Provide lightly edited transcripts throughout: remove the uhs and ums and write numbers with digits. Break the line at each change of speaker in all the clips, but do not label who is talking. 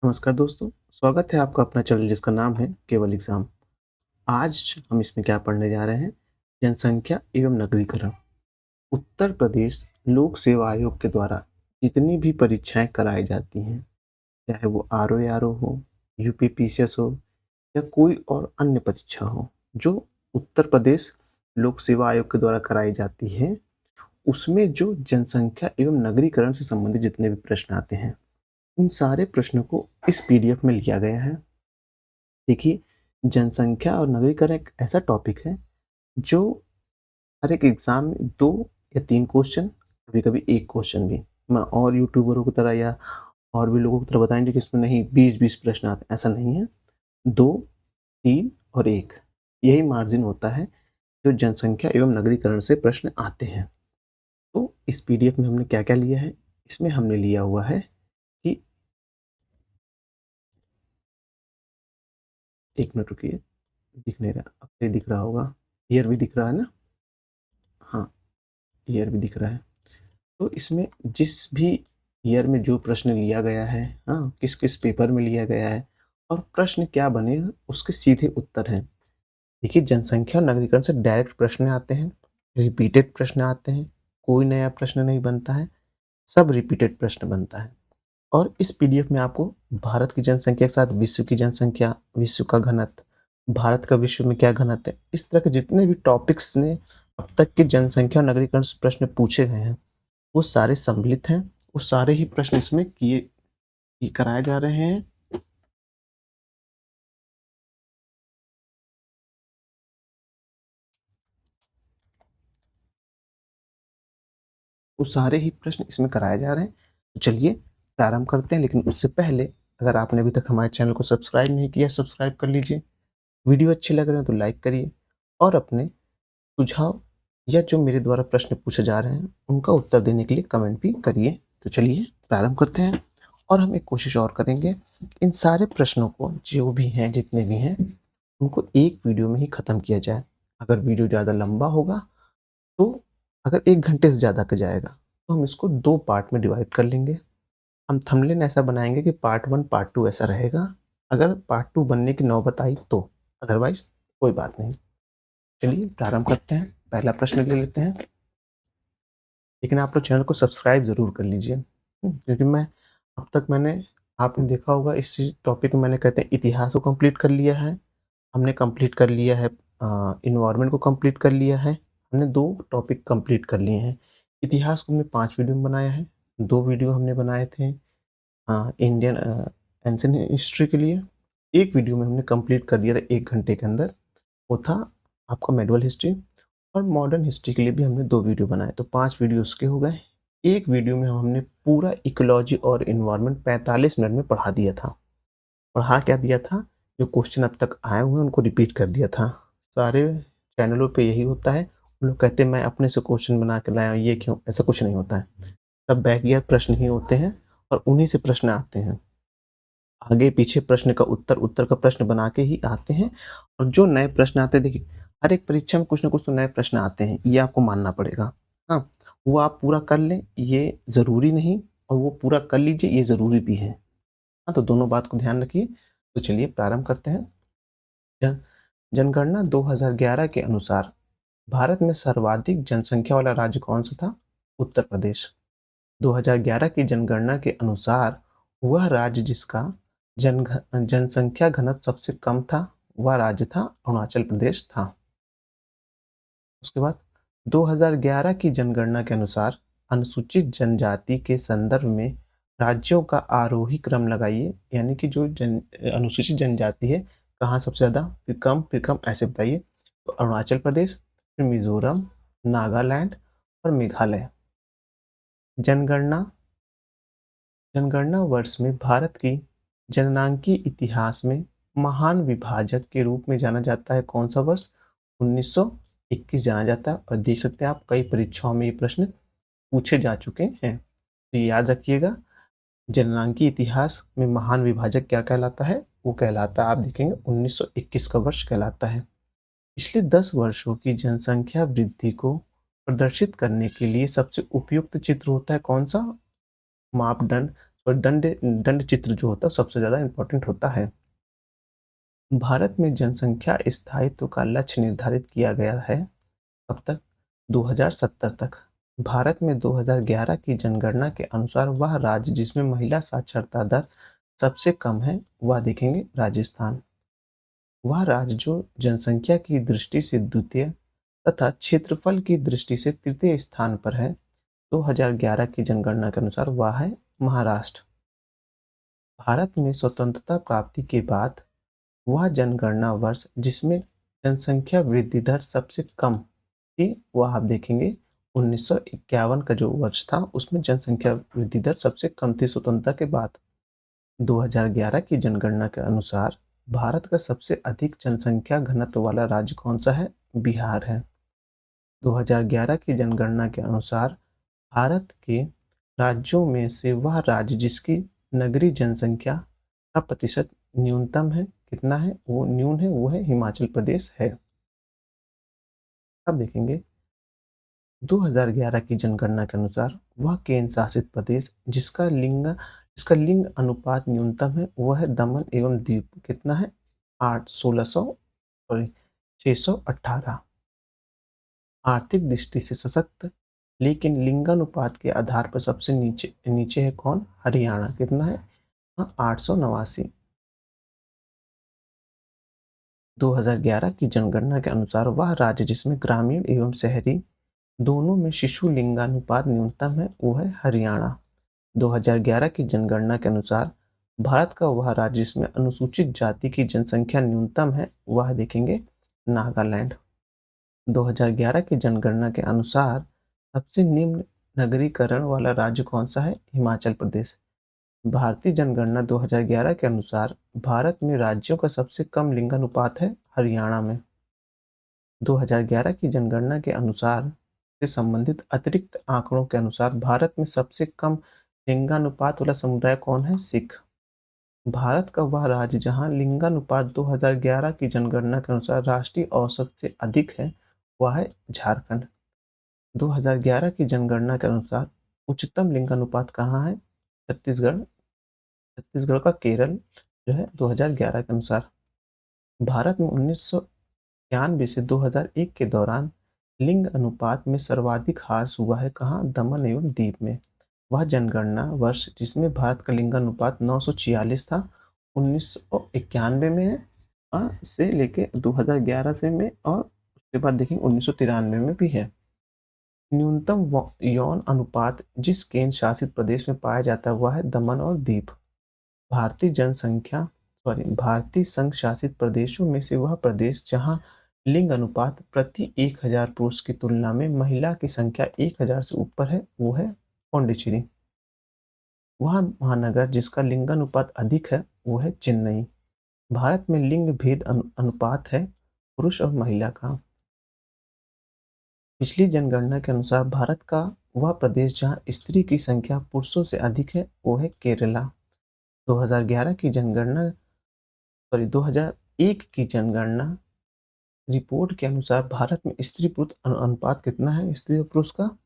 नमस्कार दोस्तों, स्वागत है आपका अपना चैनल जिसका नाम है केवल एग्जाम। आज हम इसमें क्या पढ़ने जा रहे हैं? जनसंख्या एवं नगरीकरण। उत्तर प्रदेश लोक सेवा आयोग के द्वारा जितनी भी परीक्षाएं कराई जाती हैं, चाहे वो आरओ हो, यूपीपीसीएस हो या कोई और अन्य परीक्षा हो, जो उत्तर प्रदेश लोक सेवा आयोग के द्वारा कराई जाती है, उसमें जो जनसंख्या एवं नगरीकरण से संबंधित जितने भी प्रश्न आते हैं, उन सारे प्रश्नों को इस पीडीएफ में लिया गया है। देखिए, जनसंख्या और नगरीकरण एक ऐसा टॉपिक है जो हर एक एग्जाम में 2 या 3 क्वेश्चन, कभी-कभी 1 क्वेश्चन भी, मैं और यूट्यूबरों की तरह या और भी लोगों की तरह बताएँगे कि इसमें नहीं 20-20 प्रश्न आते हैं, ऐसा नहीं है। 2, 3 और 1 यही मार्जिन होता है जो जनसंख्या एवं नगरीकरण से प्रश्न आते हैं। तो इस पीडीएफ में हमने क्या-क्या लिया है? इसमें हमने लिया हुआ है कि 1 मिनट रुकिए, दिख नहीं रहा, अब ये दिख रहा होगा। ईयर भी दिख रहा है ना? हाँ, ईयर भी दिख रहा है। तो इसमें जिस भी ईयर में जो प्रश्न लिया गया है, हाँ, किस-किस पेपर में लिया गया है और प्रश्न क्या बने उसके सीधे उत्तर हैं। देखिए, जनसंख्या और नगरीकरण से डायरेक्ट प्रश्न आते हैं, रिपीटेड प्रश्न आते हैं, कोई नया प्रश्न नहीं बनता है, सब रिपीटेड प्रश्न बनता है। और इस पीडीएफ में आपको भारत की जनसंख्या के साथ विश्व की जनसंख्या, विश्व का घनत्व, भारत का विश्व में क्या घनत्व है, इस तरह के जितने भी टॉपिक्स ने अब तक के जनसंख्या और नगरीकरण से प्रश्न पूछे गए हैं, वो सारे सम्मिलित हैं। वो सारे ही प्रश्न इसमें कराए जा रहे हैं। वो सारे ही प्रश्न इसमें कराए जा रहे हैं। तो चलिए प्रारंभ करते हैं, लेकिन उससे पहले अगर आपने अभी तक हमारे चैनल को सब्सक्राइब नहीं किया, सब्सक्राइब कर लीजिए। वीडियो अच्छे लग रहे हैं तो लाइक करिए और अपने सुझाव या जो मेरे द्वारा प्रश्न पूछे जा रहे हैं, उनका उत्तर देने के लिए कमेंट भी करिए। तो चलिए प्रारंभ करते हैं और हम एक कोशिश और करेंगे कि इन सारे प्रश्नों को जो भी हैं, जितने भी हैं, उनको एक वीडियो में ही ख़त्म किया जाए। अगर वीडियो ज़्यादा लंबा होगा तो अगर 1 घंटे से ज़्यादा का जाएगा, तो हम इसको 2 पार्ट में डिवाइड कर लेंगे। हम थंबनेल ऐसा बनाएँगे कि पार्ट 1, पार्ट 2 ऐसा रहेगा। अगर पार्ट 2 बनने की नौबत आई तो, अदरवाइज़ कोई बात नहीं। चलिए प्रारंभ करते हैं। पहला प्रश्न ले लेते हैं। लेकिन आप लोग चैनल को सब्सक्राइब ज़रूर कर लीजिए। क्योंकि मैं अब तक मैंने आपने देखा होगा इस टॉपिक में मैंने कहते हैं इतिहास को कंप्लीट कर लिया है। हमने कंप्लीट कर लिया है एनवायरनमेंट को कंप्लीट कर लिया है। हमने 2 टॉपिक कंप्लीट कर लिए हैं। इतिहास को हमने 5 वीडियो में बनाया है। 2 वीडियो हमने बनाए थे इंडियन एंशिएंट हिस्ट्री के लिए। 1 वीडियो में हमने कंप्लीट कर दिया था 1 घंटे के अंदर। वो था आपका मेडिवल हिस्ट्री। और मॉडर्न हिस्ट्री के लिए भी हमने 2 वीडियो बनाए, तो 5 वीडियो उसके हो गए। एक वीडियो में हमने पूरा इकोलॉजी और एनवायरनमेंट 45 मिनट में पढ़ा दिया था। पढ़ा क्या दिया था? जो क्वेश्चन अब तक आए हुए हैं उनको रिपीट कर दिया था। सारे चैनलों पे यही होता है। वो लोग कहते हैं मैं अपने से क्वेश्चन बना के लाया हूँ, ये क्यों? ऐसा कुछ नहीं होता है। सब बैक ईयर प्रश्न ही होते हैं और उन्हीं से प्रश्न आते हैं। आगे पीछे प्रश्न का उत्तर, उत्तर का प्रश्न बना के ही आते हैं। और जो नए प्रश्न आते हैं, देखिए हर एक परीक्षा में कुछ ना कुछ तो नए प्रश्न आते हैं, ये आपको मानना पड़ेगा। हाँ, वो आप पूरा कर लें ये ज़रूरी नहीं और वो पूरा कर लीजिए ये ज़रूरी भी है। हाँ, तो दोनों बात को ध्यान रखिए। तो चलिए प्रारंभ करते हैं। जन जनगणना 2011 के अनुसार भारत में सर्वाधिक जनसंख्या वाला राज्य कौन-सा था? उत्तर प्रदेश। 2011 की जनगणना के अनुसार वह राज्य जिसका जनसंख्या घनत्व सबसे कम था, वह राज्य था अरुणाचल प्रदेश था। उसके बाद 2011 की जनगणना के अनुसार अनुसूचित जनजाति के संदर्भ में राज्यों का आरोही क्रम लगाइए, यानी कि जो अनुसूचित जनजाति है, कहाँ सबसे ज़्यादा, फिर कम ऐसे बताइए। तो अरुणाचल प्रदेश, फिर मिज़ोरम, नागालैंड और मेघालय। जनगणना जनगणना वर्ष में भारत की जननांकीय इतिहास में महान विभाजक के रूप में जाना जाता है कौन सा वर्ष? 1921 जाना जाता है। और देख सकते हैं आप कई परीक्षाओं में ये प्रश्न पूछे जा चुके हैं। तो ये याद रखिएगा, जननांकीय इतिहास में महान विभाजक क्या कहलाता है? वो कहलाता है, आप देखेंगे 1921 का वर्ष कहलाता है। पिछले 10 वर्षों की जनसंख्या वृद्धि को प्रदर्शित करने के लिए सबसे उपयुक्त चित्र होता है कौन सा? मापदंड और दंड चित्र जो होता है सबसे ज़्यादा इम्पोर्टेंट होता है। भारत में जनसंख्या स्थायित्व का लक्ष्य निर्धारित किया गया है कब तक? 2070 तक। भारत में 2011 की जनगणना के अनुसार वह राज्य जिसमें महिला साक्षरता दर सबसे कम है वह देखेंगे राजस्थान। वह राज्य जो जनसंख्या की दृष्टि से द्वितीय तथा क्षेत्रफल की दृष्टि से तृतीय स्थान पर है 2011 की जनगणना के अनुसार वह है महाराष्ट्र। भारत में स्वतंत्रता प्राप्ति के बाद वह जनगणना वर्ष जिसमें जनसंख्या वृद्धि दर सबसे कम थी वह आप देखेंगे 1951 का जो वर्ष था उसमें जनसंख्या वृद्धि दर सबसे कम थी स्वतंत्रता के बाद। 2011 की जनगणना के अनुसार भारत का सबसे अधिक जनसंख्या घनत्व वाला राज्य कौन सा है? बिहार है। 2011 की जनगणना के अनुसार भारत के राज्यों में से वह राज्य जिसकी नगरीय जनसंख्या का प्रतिशत न्यूनतम है, कितना है वो न्यून है, वो है हिमाचल प्रदेश है। अब देखेंगे 2011 की जनगणना के अनुसार वह केंद्र शासित प्रदेश जिसका लिंग अनुपात न्यूनतम है वह है दमन एवं दीव, कितना है 618। आर्थिक दृष्टि से सशक्त लेकिन लिंगानुपात के आधार पर सबसे नीचे नीचे है कौन? हरियाणा, कितना है? 889। 2011 की जनगणना के अनुसार वह राज्य जिसमें ग्रामीण एवं शहरी दोनों में शिशु लिंगानुपात न्यूनतम है वो है हरियाणा। 2011 की जनगणना के अनुसार भारत का वह राज्य जिसमें अनुसूचित जाति की जनसंख्या न्यूनतम है वह देखेंगे नागालैंड। 2011 की जनगणना के अनुसार सबसे निम्न नगरीकरण वाला राज्य कौन सा है? हिमाचल प्रदेश। भारतीय जनगणना 2011 के अनुसार भारत में राज्यों का सबसे कम लिंगानुपात है हरियाणा में। 2011 की जनगणना के अनुसार से संबंधित अतिरिक्त आंकड़ों के अनुसार भारत में सबसे कम लिंगानुपात वाला समुदाय कौन है? सिख। भारत का वह राज्य जहां लिंगानुपात 2011 की जनगणना के अनुसार राष्ट्रीय औसत से अधिक है वह है झारखंड। 2011 की जनगणना के अनुसार उच्चतम लिंगानुपात कहाँ है? छत्तीसगढ़। छत्तीसगढ़ का केरल जो है 2011 के अनुसार। भारत में 1991 से 2001 के दौरान लिंग अनुपात में सर्वाधिक ह्रास हुआ है कहाँ? दमन एवं दीव में। वह जनगणना वर्ष जिसमें भारत का लिंगानुपात 946 था 1991 में है से लेके 2011 से में और उसके बाद देखिए 1993 में भी है। न्यूनतम यौन अनुपात जिस केंद्र शासित प्रदेश में पाया जाता है वह है दमन और दीव। भारतीय संघ शासित प्रदेशों में से वह प्रदेश जहां लिंग अनुपात प्रति 1000 पुरुष की तुलना में महिला की संख्या 1000 से ऊपर है वो है पौंडीचेरी। वह महानगर जिसका लिंगानुपात अधिक है वो है चेन्नई। भारत में लिंग भेद अनुपात है पुरुष और महिला का। पिछली जनगणना के अनुसार भारत का वह प्रदेश जहां स्त्री की संख्या पुरुषों से अधिक है वो है केरला। 2011 की जनगणना 2001 की जनगणना रिपोर्ट के अनुसार भारत में स्त्री पुरुष अनुपात कितना है स्त्री और पुरुष का?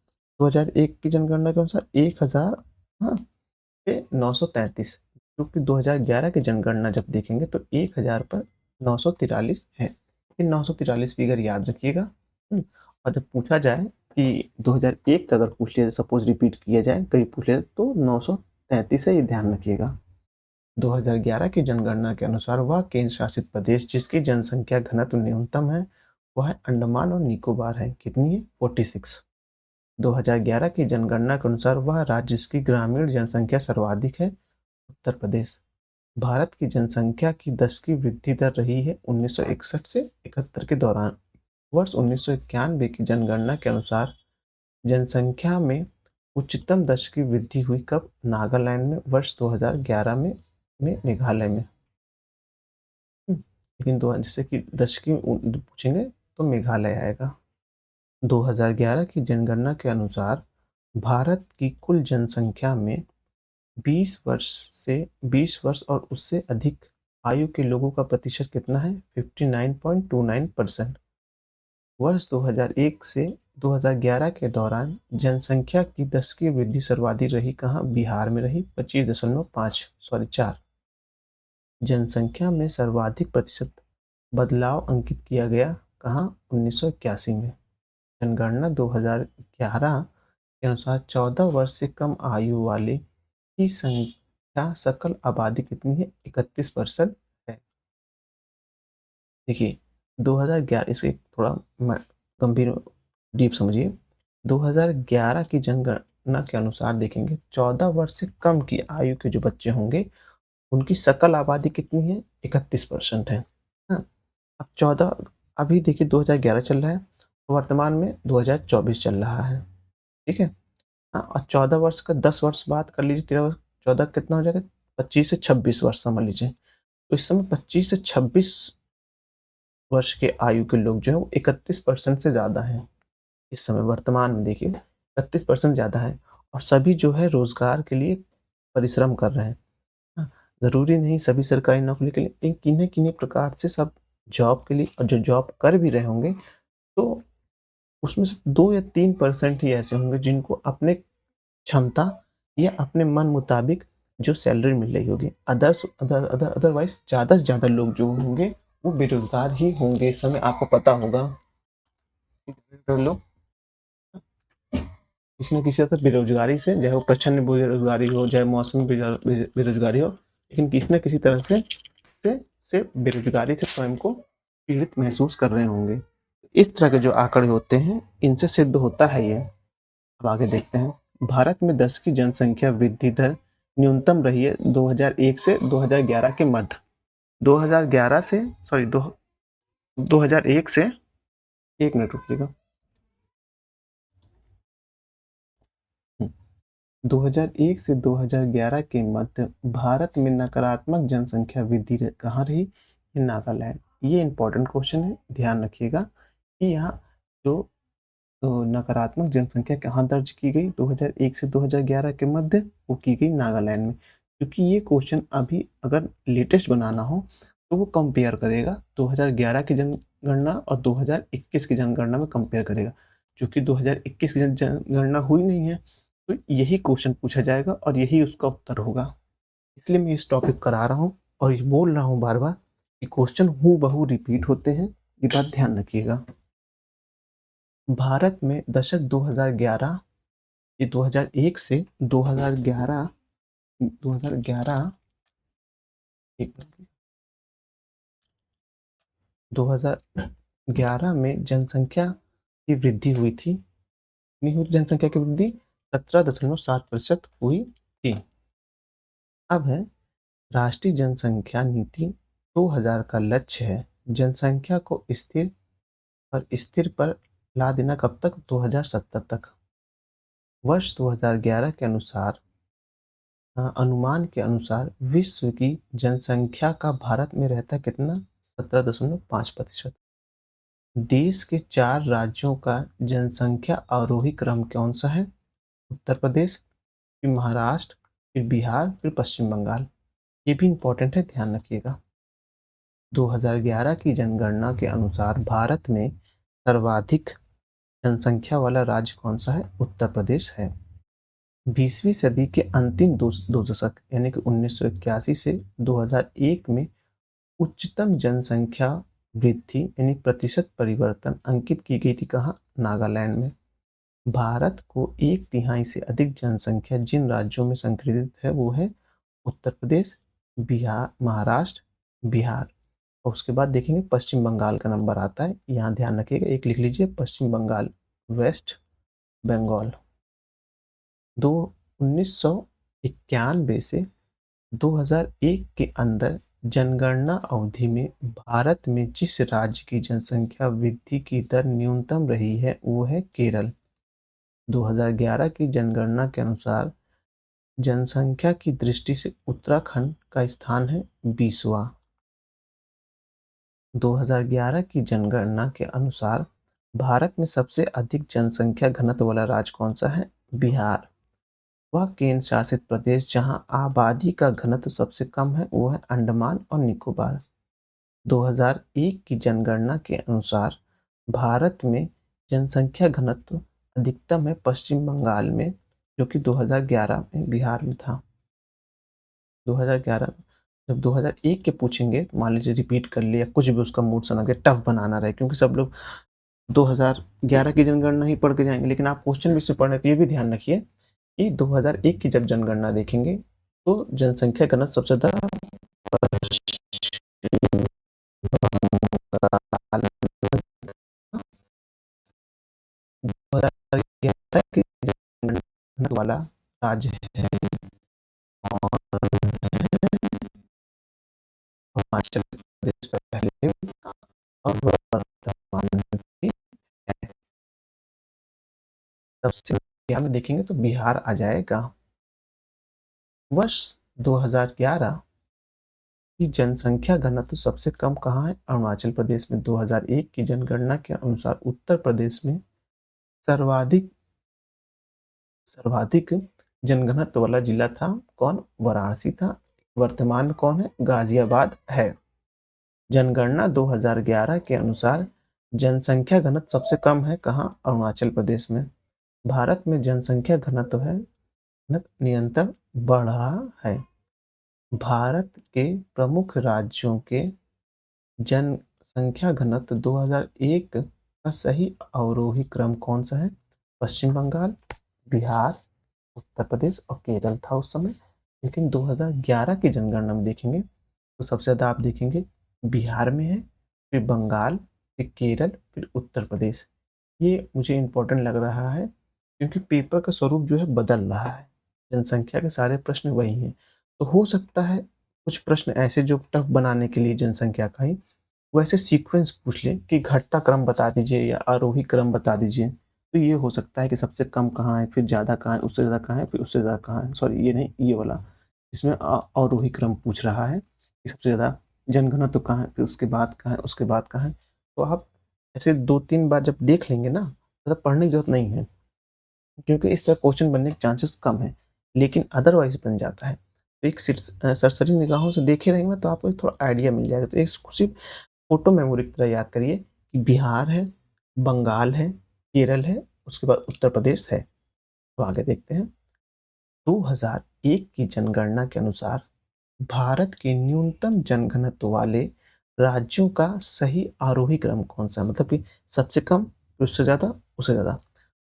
2001 की जनगणना के अनुसार 1000 हाँ पे 933, जो कि 2011 की जनगणना जब देखेंगे तो 1000 पर 943 है। ये 943 फिगर याद रखिएगा। और जब पूछा जाए कि 2001 का अगर पूछ लिया सपोज रिपीट किया जाए कहीं पूछ लिया तो 933 है, ये ध्यान रखिएगा। 2011 की जनगणना के अनुसार वह केंद्र शासित प्रदेश जिसकी जनसंख्या घनत्व न्यूनतम है वह अंडमान और निकोबार है, कितनी है? 46। 2011 की जनगणना के अनुसार वह राज्य जिसकी ग्रामीण जनसंख्या सर्वाधिक है उत्तर प्रदेश। भारत की जनसंख्या की 10 की वृद्धि दर रही है 1961 से 71 के दौरान। वर्ष 1991 की जनगणना के अनुसार जनसंख्या में उच्चतम 10 की वृद्धि हुई कब? नागालैंड में वर्ष 2011 में मेघालय में। लेकिन जैसे कि 10 की पूछेंगे तो मेघालय आएगा। 2011 की जनगणना के अनुसार भारत की कुल जनसंख्या में 20 वर्ष और उससे अधिक आयु के लोगों का प्रतिशत कितना है? 59.29%। वर्ष 2001 से 2011 के दौरान जनसंख्या की 10 की वृद्धि सर्वाधिक रही कहाँ? बिहार में रही 25.4। जनसंख्या में सर्वाधिक प्रतिशत बदलाव अंकित किया गया कहाँ? 1981 में। जनगणना 2011 के अनुसार 14 वर्ष से कम आयु वाले की संख्या सकल आबादी कितनी है? 31% है। देखिए 2011, इसे थोड़ा गंभीर डीप समझिए। 2011 की जनगणना के अनुसार देखेंगे 14 वर्ष से कम की आयु के जो बच्चे होंगे उनकी सकल आबादी कितनी है? 31% है। हाँ, अब 14, अभी देखिए 2011 चल रहा है, वर्तमान में 2024 चल रहा है, ठीक है। हाँ, और 14 वर्ष का 10 वर्ष बात कर लीजिए, 13 वर्ष 14 कितना हो जाएगा? 25 से 26 वर्ष समझ लीजिए। तो इस समय 25 से 26 वर्ष के आयु के लोग जो है वो 31% से ज़्यादा हैं। इस समय वर्तमान में देखिए 31% ज़्यादा है, और सभी जो है रोजगार के लिए परिश्रम कर रहे हैं। हाँ, ज़रूरी नहीं सभी सरकारी नौकरी के लिए, लेकिन किन्हीं किन्हीं प्रकार से सब जॉब के लिए, और जो जॉब कर भी रहे होंगे तो उसमें से 2 या 3% ही ऐसे होंगे जिनको अपने क्षमता या अपने मन मुताबिक जो सैलरी मिल रही होगी। अदरवाइज ज़्यादा से ज़्यादा लोग जो होंगे वो बेरोजगार ही होंगे। इस समय आपको पता होगा लोग किसी न किसी तरह बेरोजगारी से, चाहे वो प्रच्छन्न बेरोजगारी हो, चाहे मौसमी बेरोजगारी हो, लेकिन किसी न किसी तरह से बेरोजगारी से स्वयं को पीड़ित महसूस कर रहे होंगे। इस तरह के जो आंकड़े होते हैं इनसे सिद्ध होता है ये। अब आगे देखते हैं। भारत में 10 की जनसंख्या वृद्धि दर न्यूनतम रही है 2001 से 2011 के मध्य। 2011 से सॉरी 2001 से, एक मिनट रुकिएगा, 2001 से 2011 के मध्य भारत में नकारात्मक जनसंख्या वृद्धि कहाँ रही? नागालैंड। ये इंपॉर्टेंट क्वेश्चन है, ध्यान रखिएगा कि यहाँ जो तो नकारात्मक जनसंख्या कहाँ दर्ज की गई 2001 से 2011 के मध्य? वो की गई नागालैंड में। क्योंकि ये क्वेश्चन अभी अगर लेटेस्ट बनाना हो तो वो कंपेयर करेगा 2011 की जनगणना और 2021 की जनगणना में कंपेयर करेगा। क्योंकि 2021 की जनगणना हुई नहीं है तो यही क्वेश्चन पूछा जाएगा और यही उसका उत्तर होगा। इसलिए मैं इस टॉपिक करा रहा हूँ और ये बोल रहा हूँ बार बार कि क्वेश्चन हूबहू रिपीट होते हैं, ये बात ध्यान रखिएगा। भारत में दशक 2011, ये 2001 से 2011, 2011, 2011 में जनसंख्या की वृद्धि हुई थी। नहीं हुई जनसंख्या की वृद्धि 17.7% हुई थी। अब है राष्ट्रीय जनसंख्या नीति 2000 का लक्ष्य है जनसंख्या को स्थिर पर ला देना। कब तक? 2070 तक। वर्ष 2011 के अनुसार, अनुमान के अनुसार विश्व की जनसंख्या का भारत में रहता कितना? 17.5%। देश के 4 राज्यों का जनसंख्या आरोही क्रम कौन सा है? उत्तर प्रदेश, फिर महाराष्ट्र, फिर बिहार, फिर पश्चिम बंगाल। ये भी इंपॉर्टेंट है, ध्यान रखिएगा। 2011 की जनगणना के अनुसार भारत में सर्वाधिक जनसंख्या वाला राज्य कौन सा है? उत्तर प्रदेश है। 20वीं सदी के अंतिम दो दशक यानी कि 1981 से 2001 में उच्चतम जनसंख्या वृद्धि यानी प्रतिशत परिवर्तन अंकित की गई थी कहाँ? नागालैंड में। भारत को 1/3 से अधिक जनसंख्या जिन राज्यों में संग्रहित है वो है उत्तर प्रदेश, बिहार, महाराष्ट्र, बिहार, और उसके बाद देखेंगे पश्चिम बंगाल का नंबर आता है। यहाँ ध्यान रखिएगा, एक लिख लीजिए, पश्चिम बंगाल, वेस्ट बंगाल। 1991 से 2001 के अंदर जनगणना अवधि में भारत में जिस राज्य की जनसंख्या वृद्धि की दर न्यूनतम रही है वो है केरल। 2011 की जनगणना के अनुसार जनसंख्या की दृष्टि से उत्तराखंड का स्थान है 20वां। 2011 की जनगणना के अनुसार भारत में सबसे अधिक जनसंख्या घनत्व वाला राज्य कौन सा है? बिहार। वह केंद्र शासित प्रदेश जहां आबादी का घनत्व सबसे कम है वो है अंडमान और निकोबार। 2001 की जनगणना के अनुसार भारत में जनसंख्या घनत्व अधिकतम है पश्चिम बंगाल में, जो कि 2011 में बिहार में था। 2011 जब 2001 के पूछेंगे, मान लीजिए रिपीट कर लिया, कुछ भी उसका मूड बना के टफ बनाना रहे, क्योंकि सब लोग 2011 की जनगणना ही पढ़ के जाएंगे, लेकिन आप क्वेश्चन भी से पढ़ रहे तो ये भी ध्यान रखिए कि 2001 की जब जनगणना देखेंगे तो जनसंख्या घनत्व सबसे ज्यादा वाला राज्य है हिमाचल प्रदेश पहले और वर्तमान में भी है। सबसे यहाँ में देखेंगे तो बिहार आ जाएगा। वर्ष 2011 की जनसंख्या घनत्व सबसे कम कहाँ है? अरुणाचल प्रदेश में। 2001 की जनगणना के अनुसार उत्तर प्रदेश में सर्वाधिक सर्वाधिक जनघनत्व वाला जिला था कौन? वाराणसी था। वर्तमान में कौन है? गाजियाबाद है। जनगणना 2011 के अनुसार जनसंख्या घनत्व सबसे कम है कहाँ? अरुणाचल प्रदेश में। भारत में जनसंख्या घनत्व है निरंतर बढ़ रहा है। भारत के प्रमुख राज्यों के जनसंख्या घनत्व 2001 का सही अवरोही क्रम कौन सा है? पश्चिम बंगाल, बिहार, उत्तर प्रदेश और केरल था उस समय। लेकिन 2011 की जनगणना में देखेंगे तो सबसे ज़्यादा आप देखेंगे बिहार में है, फिर बंगाल, फिर केरल, फिर उत्तर प्रदेश। ये मुझे इम्पोर्टेंट लग रहा है क्योंकि पेपर का स्वरूप जो है बदल रहा है, जनसंख्या के सारे प्रश्न वही हैं। तो हो सकता है कुछ प्रश्न ऐसे जो टफ बनाने के लिए जनसंख्या का ही वैसे सीक्वेंस पूछ ले कि घटता क्रम बता दीजिए या आरोही क्रम बता दीजिए। तो ये हो सकता है कि सबसे कम कहाँ है, फिर ज़्यादा कहाँ है, उससे ज़्यादा कहाँ है, फिर उससे ज़्यादा कहाँ है। सॉरी, ये नहीं, ये वाला इसमें अवरोही क्रम पूछ रहा है कि सबसे ज़्यादा जनघनत्व कहाँ है, फिर उसके बाद कहाँ है, उसके बाद कहाँ है। तो आप ऐसे 2-3 बार जब देख लेंगे ना, ज़्यादा पढ़ने की जरूरत नहीं है, क्योंकि इस तरह क्वेश्चन बनने के चांसेस कम है, लेकिन अदरवाइज बन जाता है। तो एक सरसरी निगाहों से देखे रहेंगे तो आपको थोड़ा आइडिया मिल जाएगा। तो एक सिर्फ फोटो मेमोरी की तरह याद करिए कि बिहार है, बंगाल है, केरल है, उसके बाद उत्तर प्रदेश है। तो आगे देखते हैं। 2001 की जनगणना के अनुसार भारत के न्यूनतम जनघनत्व वाले राज्यों का सही आरोही क्रम कौन सा है? मतलब कि सबसे कम, फिर उससे ज़्यादा, उससे ज़्यादा।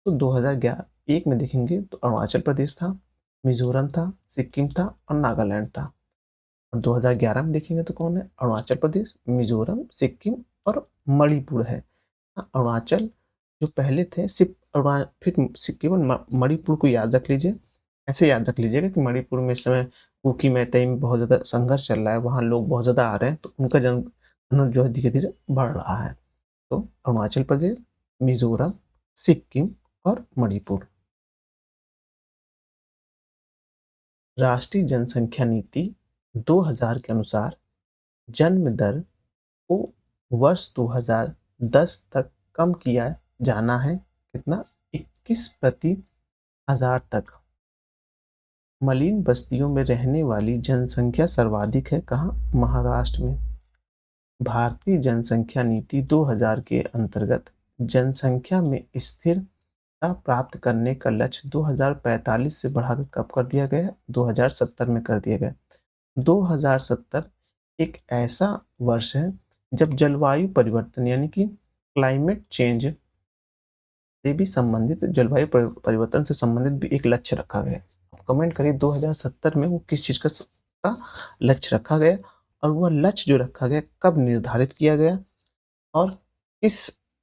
तो 2001 में देखेंगे तो अरुणाचल प्रदेश था, मिजोरम था, सिक्किम था और नागालैंड था। और 2011 में देखेंगे तो कौन है? अरुणाचल प्रदेश, मिजोरम, सिक्किम और मणिपुर है। अरुणाचल जो पहले थे सिर्फ फिर केवल मणिपुर को याद रख लीजिए। ऐसे याद रख लीजिएगा कि मणिपुर में इस समय कुकी मैतेई में बहुत ज़्यादा संघर्ष चल रहा है, वहाँ लोग बहुत ज़्यादा आ रहे हैं, तो उनका जन जो है धीरे धीरे बढ़ रहा है। तो अरुणाचल प्रदेश, मिजोरम, सिक्किम और मणिपुर। राष्ट्रीय जनसंख्या नीति 2000 के अनुसार जन्म दर को वर्ष 2010 तक कम किया जाना है। कितना? 21 प्रति हजार तक। मलिन बस्तियों में रहने वाली जनसंख्या सर्वाधिक है कहाँ? महाराष्ट्र में। भारतीय जनसंख्या नीति 2000 के अंतर्गत जनसंख्या में स्थिरता प्राप्त करने का लक्ष्य 2045 से बढ़ाकर कब कर दिया गया? 2070 में कर दिया गया। 2070 एक ऐसा वर्ष है जब जलवायु परिवर्तन यानी कि क्लाइमेट चेंज से भी संबंधित, जलवायु परिवर्तन से संबंधित भी एक लक्ष्य रखा गया। कमेंट करिए 2070 में वो किस चीज़ का लक्ष्य रखा गया, और वह लक्ष्य जो रखा गया कब निर्धारित किया गया और किस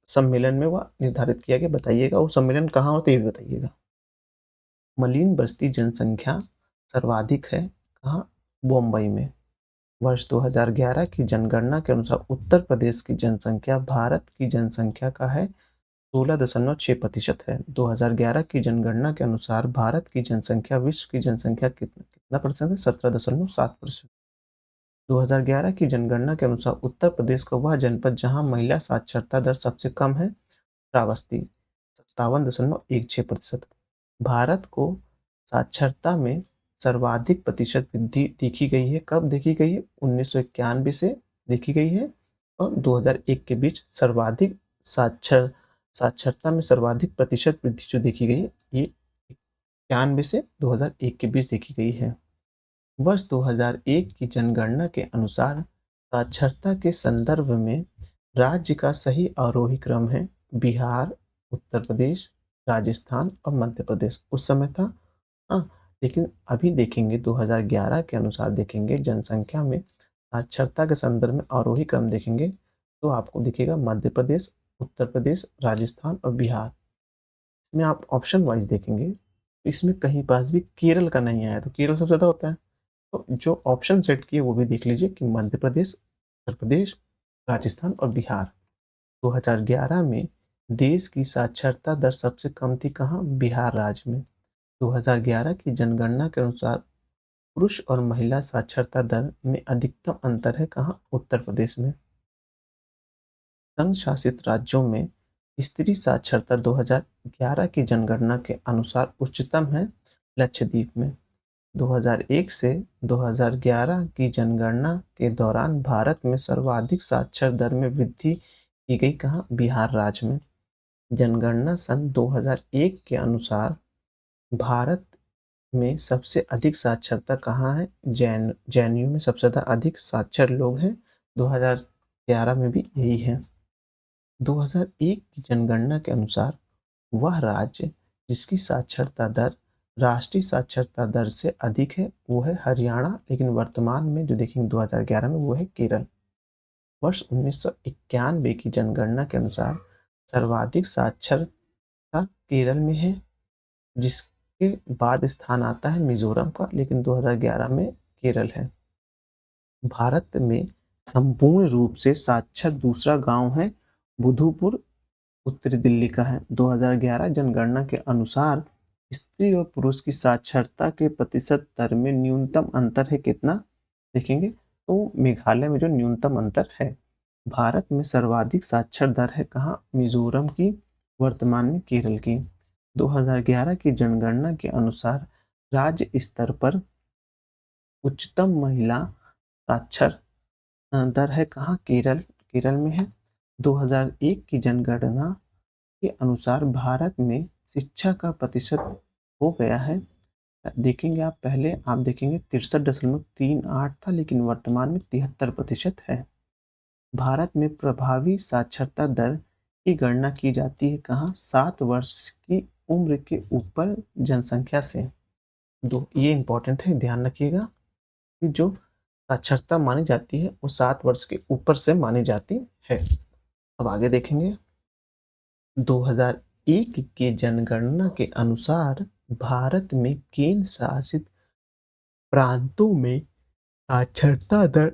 सम्मेलन में वह निर्धारित किया गया, बताइएगा। वो सम्मेलन कहाँ होता है ये भी बताइएगा। मलिन बस्ती जनसंख्या सर्वाधिक है कहाँ? मुंबई में। वर्ष 2011 की जनगणना के अनुसार उत्तर प्रदेश की जनसंख्या भारत की जनसंख्या का है 16.6% है। 2011 की जनगणना के अनुसार भारत की जनसंख्या विश्व की जनसंख्या कितना परसेंट है? 17.7%। 2011 की जनगणना के अनुसार उत्तर प्रदेश का वह जनपद जहां महिला साक्षरता दर सबसे कम है श्रावस्ती, 57.16%। भारत को साक्षरता में सर्वाधिक प्रतिशत वृद्धि देखी गई है। कब देखी गई है? 1991 से देखी गई है, और 2001 के बीच सर्वाधिक साक्षर साक्षरता में सर्वाधिक प्रतिशत वृद्धि जो देखी गई ये 91 से 2001 के बीच देखी गई है। वर्ष 2001 की जनगणना के अनुसार साक्षरता के संदर्भ में राज्य का सही आरोही क्रम है बिहार, उत्तर प्रदेश, राजस्थान और मध्य प्रदेश। उस समय था। हाँ, लेकिन अभी देखेंगे 2011 के अनुसार देखेंगे जनसंख्या में साक्षरता के संदर्भ में आरोही क्रम देखेंगे तो आपको दिखेगा मध्य प्रदेश, उत्तर प्रदेश, राजस्थान और बिहार। इसमें आप ऑप्शन वाइज देखेंगे इसमें कहीं पास भी केरल का नहीं आया, तो केरल सबसे ज़्यादा होता है। तो जो ऑप्शन सेट किए वो भी देख लीजिए कि मध्य प्रदेश, उत्तर प्रदेश, राजस्थान और बिहार। 2011 में देश की साक्षरता दर सबसे कम थी कहाँ? बिहार राज्य में। 2011 की जनगणना के अनुसार पुरुष और महिला साक्षरता दर में अधिकतम अंतर है कहाँ? उत्तर प्रदेश में। संघ शासित राज्यों में स्त्री साक्षरता 2011 की जनगणना के अनुसार उच्चतम है लक्षद्वीप में। 2001 से 2011 की जनगणना के दौरान भारत में सर्वाधिक साक्षर दर में वृद्धि की गई कहाँ? बिहार राज्य में। जनगणना सन 2001 के अनुसार भारत में सबसे अधिक साक्षरता कहाँ है? जैनयू में सबसे ज़्यादा अधिक साक्षर लोग हैं। 2011 में भी यही है। 2001 की जनगणना के अनुसार वह राज्य जिसकी साक्षरता दर राष्ट्रीय साक्षरता दर से अधिक है वो है हरियाणा, लेकिन वर्तमान में जो देखेंगे 2011 में वो है केरल। वर्ष 1991 की जनगणना के अनुसार सर्वाधिक साक्षरता केरल में है, जिसके बाद स्थान आता है मिजोरम का, लेकिन 2011 में केरल है। भारत में संपूर्ण रूप से साक्षर दूसरा गांव है बुधुपुर, उत्तरी दिल्ली का है। 2011 जनगणना के अनुसार स्त्री और पुरुष की साक्षरता के प्रतिशत दर में न्यूनतम अंतर है कितना? देखेंगे तो मेघालय में जो न्यूनतम अंतर है। भारत में सर्वाधिक साक्षर दर है कहाँ? मिजोरम की, वर्तमान में केरल की। 2011 की जनगणना के अनुसार राज्य स्तर पर उच्चतम महिला साक्षर दर है कहाँ? केरल में है। 2001 की जनगणना के अनुसार भारत में शिक्षा का प्रतिशत हो गया है, देखेंगे आप पहले आप देखेंगे 63.38 था, लेकिन वर्तमान में 73% है। भारत में प्रभावी साक्षरता दर की गणना की जाती है कहाँ? 7 वर्ष की उम्र के ऊपर जनसंख्या से। ये इंपॉर्टेंट है, ध्यान रखिएगा कि जो साक्षरता मानी जाती है वो 7 वर्ष के ऊपर से मानी जाती है। अब आगे देखेंगे 2001 के जनगणना के अनुसार भारत में केंद्र शासित प्रांतों में साक्षरता दर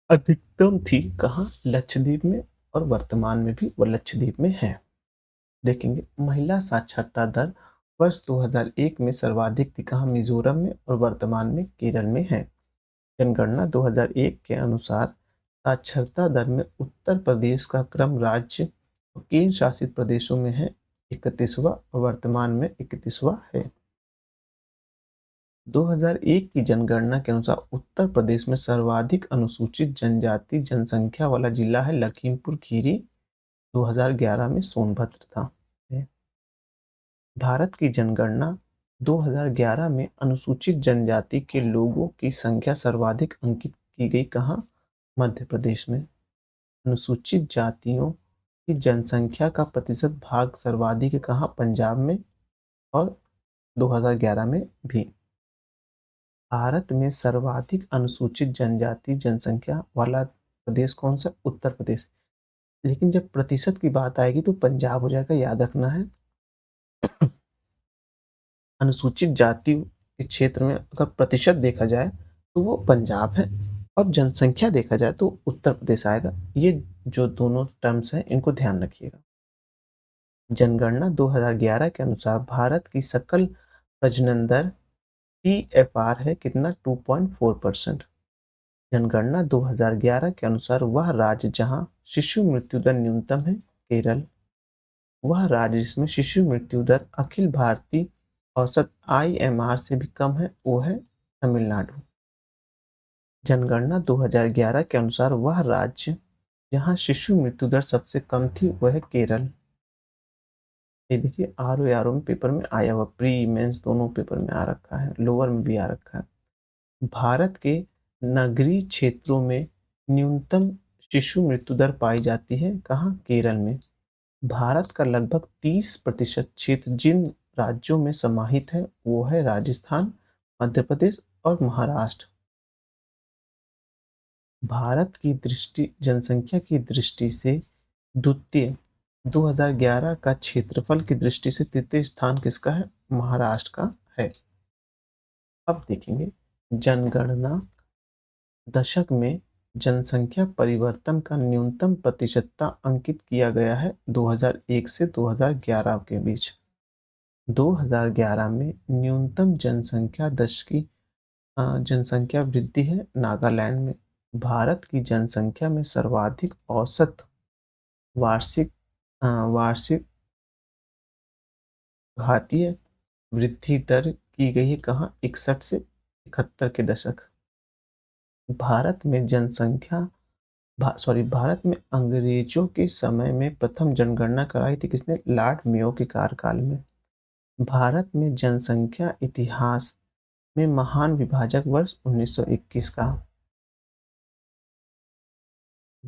अधिकतम थी कहाँ? लक्षद्वीप में, और वर्तमान में भी वो लक्षद्वीप में है। देखेंगे महिला साक्षरता दर वर्ष 2001 में सर्वाधिक थी कहाँ? मिजोरम में, और वर्तमान में केरल में है। जनगणना 2001 के अनुसार साक्षरता दर में उत्तर प्रदेश का क्रम राज्य और केंद्र शासित प्रदेशों में है 31वां और वर्तमान में 31वां है। 2001 की जनगणना के अनुसार उत्तर प्रदेश में सर्वाधिक अनुसूचित जनजाति जनसंख्या वाला जिला है लखीमपुर खीरी। 2011 में सोनभद्र था। भारत की जनगणना 2011 में अनुसूचित जनजाति के लोगों की संख्या सर्वाधिक अंकित की गई कहाँ? मध्य प्रदेश में। अनुसूचित जातियों की जनसंख्या का प्रतिशत भाग सर्वाधिक है कहाँ? पंजाब में, और 2011 में भी। भारत में सर्वाधिक अनुसूचित जनजाति जनसंख्या वाला प्रदेश कौन सा? उत्तर प्रदेश। लेकिन जब प्रतिशत की बात आएगी तो पंजाब हो जाएगा, याद रखना है। अनुसूचित जाति के क्षेत्र में अगर प्रतिशत देखा जाए तो वो पंजाब है, और जनसंख्या देखा जाए तो उत्तर प्रदेश आएगा। ये जो दोनों टर्म्स हैं इनको ध्यान रखिएगा। जनगणना 2011 के अनुसार भारत की सकल प्रजनन दर TFR है कितना? 2.4%। जनगणना 2011 के अनुसार वह राज्य जहां शिशु मृत्यु दर न्यूनतम है केरल। वह राज्य जिसमें शिशु मृत्यु दर अखिल भारतीय औसत IMR से भी कम है वो है तमिलनाडु। जनगणना 2011 के अनुसार वह राज्य जहां शिशु मृत्यु दर सबसे कम थी वह है केरल। ये देखिए आर ओ आर ओ में पेपर में आया हुआ, प्री मेंस दोनों पेपर में आ रखा है, लोअर में भी आ रखा है। भारत के नगरीय क्षेत्रों में न्यूनतम शिशु मृत्यु दर पाई जाती है कहाँ? केरल में। भारत का लगभग 30% क्षेत्र जिन राज्यों में समाहित है वो है राजस्थान, मध्य प्रदेश और महाराष्ट्र। भारत की दृष्टि जनसंख्या की दृष्टि से द्वितीय 2011 का क्षेत्रफल की दृष्टि से तृतीय स्थान किसका है? महाराष्ट्र का है। अब देखेंगे जनगणना दशक में जनसंख्या परिवर्तन का न्यूनतम प्रतिशतता अंकित किया गया है 2001 से 2011 के बीच। 2011 में न्यूनतम जनसंख्या दशकी जनसंख्या वृद्धि है नागालैंड में। भारत की जनसंख्या में सर्वाधिक औसत वार्षिक वार्षिक घातीय वृद्धि दर की गई है कहाँ? 61 से 71 के दशक। भारत में जनसंख्या भारत में अंग्रेजों के समय में प्रथम जनगणना कराई थी किसने? लॉर्ड मेयो के कार्यकाल में। भारत में जनसंख्या इतिहास में महान विभाजक वर्ष 1921 का।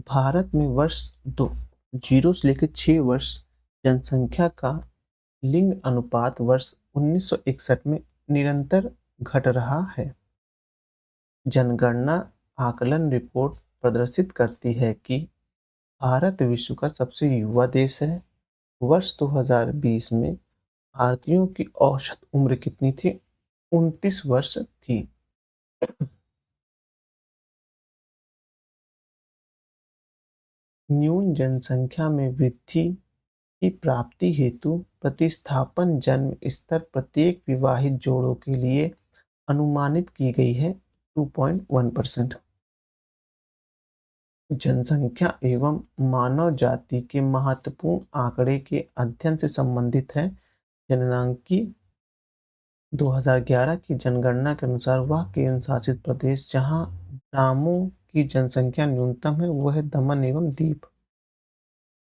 भारत में वर्ष दो 0 से लेकर 6 वर्ष जनसंख्या का लिंग अनुपात वर्ष 1961 में निरंतर घट रहा है। जनगणना आकलन रिपोर्ट प्रदर्शित करती है कि भारत विश्व का सबसे युवा देश है। वर्ष 2020 में भारतीयों की औसत उम्र कितनी थी? 29 वर्ष थी। न्यून जनसंख्या में वृद्धि की प्राप्ति हेतु प्रतिस्थापन जन्म स्तर प्रत्येक विवाहित जोड़ों के लिए अनुमानित की गई है 2.1%। जनसंख्या एवं मानव जाति के महत्वपूर्ण आंकड़े के अध्ययन से संबंधित है। जननांकी 2011 की जनगणना के अनुसार वह केंद्र शासित प्रदेश जहां ग्रामों की जनसंख्या न्यूनतम है वह है दमन एवं दीव।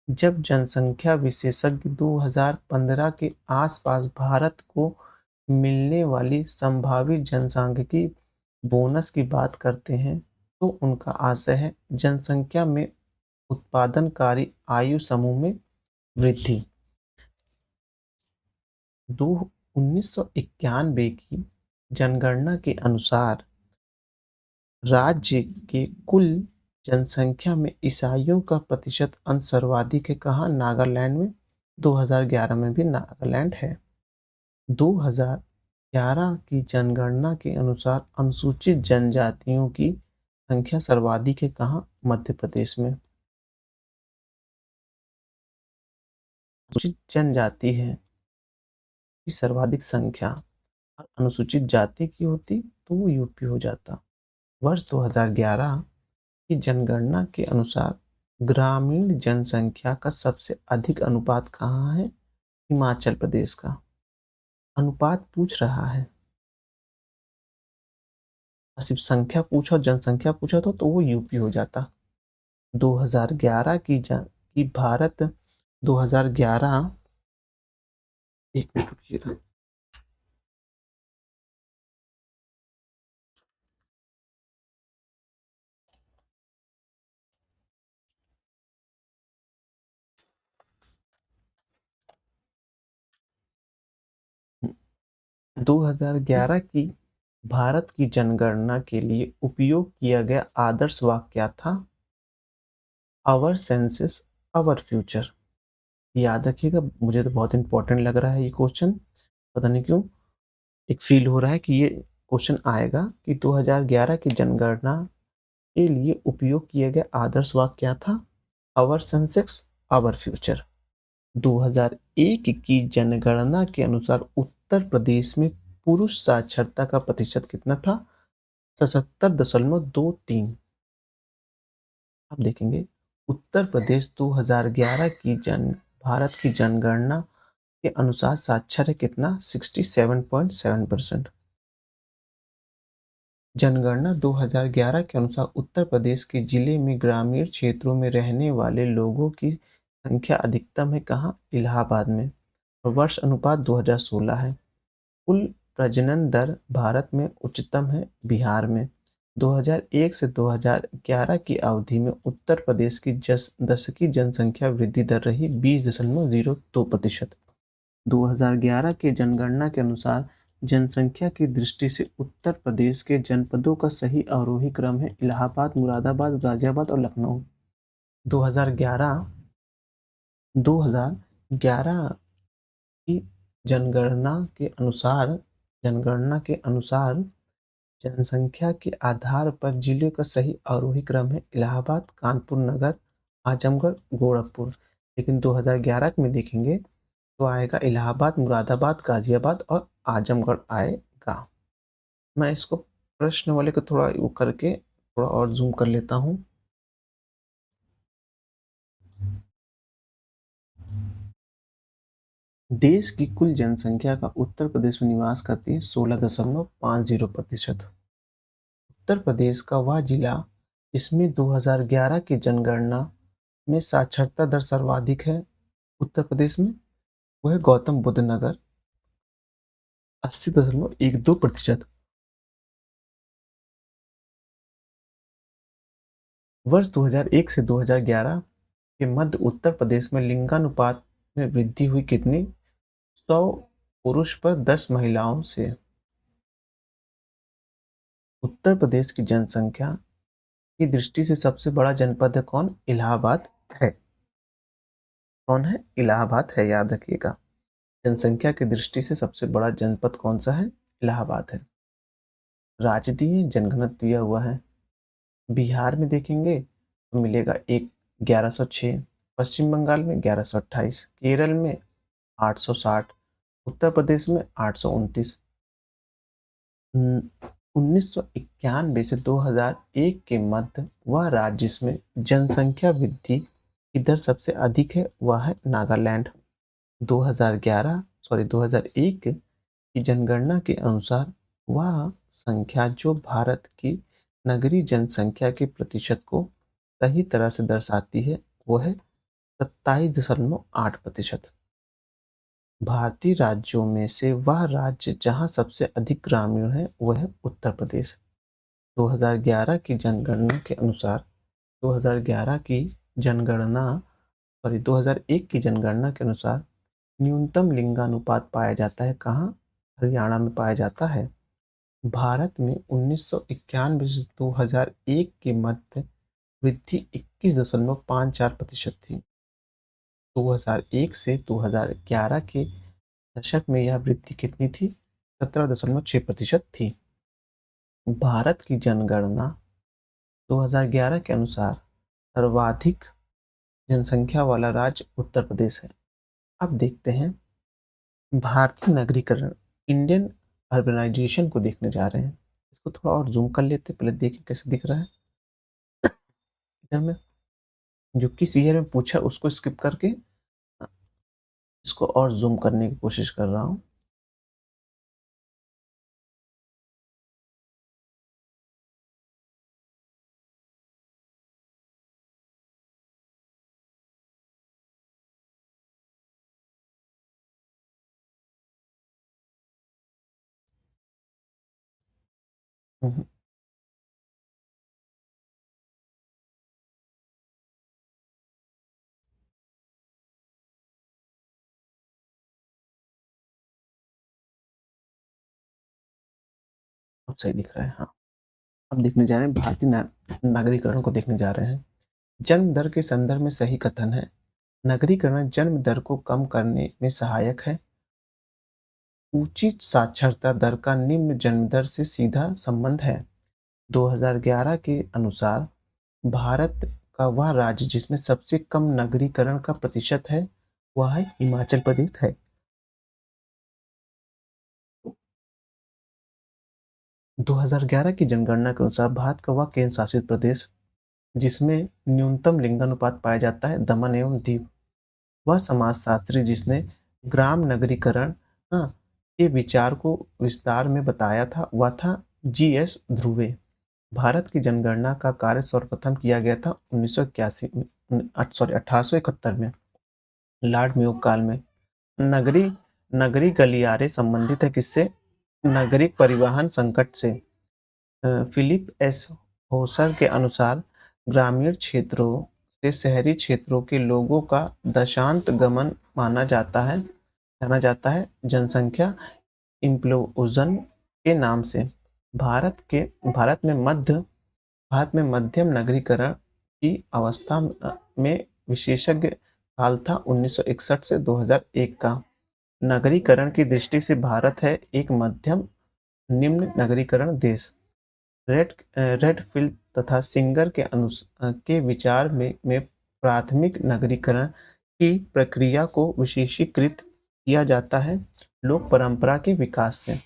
जब जनसंख्या विशेषज्ञ 2015 के आसपास भारत को मिलने वाली संभावित जनसांख्यिकी बोनस की बात करते हैं तो उनका आशय है जनसंख्या में उत्पादनकारी आयु समूह में वृद्धि। 1991 की जनगणना के अनुसार राज्य के कुल जनसंख्या में ईसाइयों का प्रतिशत अंश सर्वाधिक है कहाँ? नागालैंड में। 2011 में भी नागालैंड है। 2011 की जनगणना के अनुसार अनुसूचित जनजातियों की संख्या सर्वाधिक है कहाँ? मध्य प्रदेश में। अनुसूचित जनजाति है की सर्वाधिक संख्या और अनुसूचित जाति की होती तो वो यूपी हो जाता। वर्ष 2011 की जनगणना के अनुसार ग्रामीण जनसंख्या का सबसे अधिक अनुपात कहाँ है? हिमाचल प्रदेश का। अनुपात पूछ रहा है, सिर्फ संख्या पूछा, जनसंख्या पूछा तो वो यूपी हो जाता। 2011 की भारत 2011 एक मिनट रुकिएगा। 2011 की भारत की जनगणना के लिए उपयोग किया गया आदर्श वाक्य क्या था? Our census our future. याद रखिएगा, मुझे तो बहुत इंपॉर्टेंट लग रहा है ये क्वेश्चन, पता नहीं क्यों एक फील हो रहा है कि ये क्वेश्चन आएगा कि 2011 की जनगणना के लिए उपयोग किया गया आदर्श वाक्य क्या था? Our Sensex our future. 2001 की जनगणना के अनुसार उत्तर प्रदेश में पुरुष साक्षरता का प्रतिशत कितना था? 77.23। अब देखेंगे उत्तर प्रदेश 2011 की भारत की जनगणना के अनुसार साक्षर है कितना? 67.7%। जनगणना 2011 के अनुसार उत्तर प्रदेश के जिले में ग्रामीण क्षेत्रों में रहने वाले लोगों की संख्या अधिकतम है कहाँ? इलाहाबाद में। वर्ष अनुपात 2016 है। कुल प्रजनन दर भारत में उच्चतम है बिहार में। 2001 से 2011 की अवधि में उत्तर प्रदेश की दशकीय जनसंख्या वृद्धि दर रही 20.02%। 2011 की जनगणना के अनुसार जनसंख्या की दृष्टि से उत्तर प्रदेश के जनपदों का सही आरोही क्रम है इलाहाबाद, मुरादाबाद, गाजियाबाद और लखनऊ। 2011 2011 की जनगणना के अनुसार जनसंख्या के आधार पर जिले का सही आरोही क्रम है इलाहाबाद, कानपुर नगर, आजमगढ़, गोरखपुर। लेकिन 2011 में देखेंगे तो आएगा इलाहाबाद, मुरादाबाद, गाजियाबाद और आजमगढ़ आएगा। मैं इसको प्रश्न वाले को थोड़ा वो करके थोड़ा और जूम कर लेता हूँ। देश की कुल जनसंख्या का उत्तर प्रदेश में निवास करती है 16.50%। उत्तर प्रदेश का वह जिला जिसमें 2011 की जनगणना में साक्षरता दर सर्वाधिक है उत्तर प्रदेश में, वह है गौतम बुद्ध नगर 80.12%। वर्ष 2001 से 2011 के मध्य उत्तर प्रदेश में लिंगानुपात में वृद्धि हुई कितनी? 100 पुरुष पर 10 महिलाओं से। उत्तर प्रदेश की जनसंख्या की दृष्टि से सबसे बड़ा जनपद है कौन? इलाहाबाद है। कौन है? इलाहाबाद है, याद रखिएगा। जनसंख्या की दृष्टि से सबसे बड़ा जनपद कौन सा है? इलाहाबाद है। राज्य दिए, जनघनत्व दिया हुआ है। बिहार में देखेंगे तो मिलेगा 1106, पश्चिम बंगाल में 1128, केरल में 860, उत्तर प्रदेश में 829। 1991 से 2001 के मध्य वह राज्य जिसमें जनसंख्या वृद्धि की दर सबसे अधिक है वह है नागालैंड। 2001 की जनगणना के अनुसार वह संख्या जो भारत की नगरीय जनसंख्या के प्रतिशत को सही तरह से दर्शाती है वो है 27.8%। भारतीय राज्यों में से वह राज्य जहां सबसे अधिक ग्रामीण है वह है उत्तर प्रदेश। 2011 की जनगणना के अनुसार 2011 की जनगणना 2001 की जनगणना के अनुसार न्यूनतम लिंगानुपात पाया जाता है कहाँ? हरियाणा में पाया जाता है। भारत में 1991 से 2001 के मध्य वृद्धि 21.54% थी। 2001 से 2011 के दशक में यह वृद्धि कितनी थी? 17.6% थी। भारत की जनगणना 2011 के अनुसार सर्वाधिक जनसंख्या वाला राज्य उत्तर प्रदेश है। अब देखते हैं भारतीय नगरीकरण, इंडियन अर्बनाइजेशन को देखने जा रहे हैं। इसको थोड़ा और जूम कर लेते, पहले देखिए कैसे दिख रहा है। इधर में जो किस ईयर में पूछा उसको स्किप करके इसको और जूम करने की कोशिश कर रहा हूँ। हम्म, अब सही दिख रहा है। हाँ, अब देखने जा रहे हैं भारतीय नागरिकरण को देखने जा रहे हैं। जन्म दर के संदर्भ में सही कथन है। नगरीकरण जन्म दर को कम करने में सहायक है। ऊंची साक्षरता दर का निम्न जन्म दर से सीधा संबंध है। 2011 के अनुसार भारत का वह राज्य जिसमें सबसे कम नगरीकरण का प्रतिशत है वह है हिमाचल प्रदेश है। 2011 की जनगणना के अनुसार भारत का वह केंद्र शासित प्रदेश जिसमें न्यूनतम लिंगानुपात पाया जाता है दमन एवं दीव। वह समाजशास्त्री जिसने ग्राम नगरीकरण हाँ, के विचार को विस्तार में बताया था वह था जी.एस. ध्रुवे। भारत की जनगणना का कार्य सर्वप्रथम किया गया था 1871 में लॉर्ड मेयो काल में। नगरी नगरी गलियारे संबंधित है किससे? नागरिक परिवहन संकट से। फिलिप एस होसर के अनुसार ग्रामीण क्षेत्रों से शहरी क्षेत्रों के लोगों का देशांतर गमन जाना जाता है जनसंख्या इम्प्लोजन के नाम से। भारत में मध्यम नगरीकरण की अवस्था में विशेषज्ञ काल था 1961 से 2001 का। नगरीकरण की दृष्टि से भारत है एक मध्यम निम्न नगरीकरण देश। रेडफील्ड तथा सिंगर के विचार में प्राथमिक नगरीकरण की प्रक्रिया को विशेषीकृत किया जाता है लोक परंपरा के विकास से।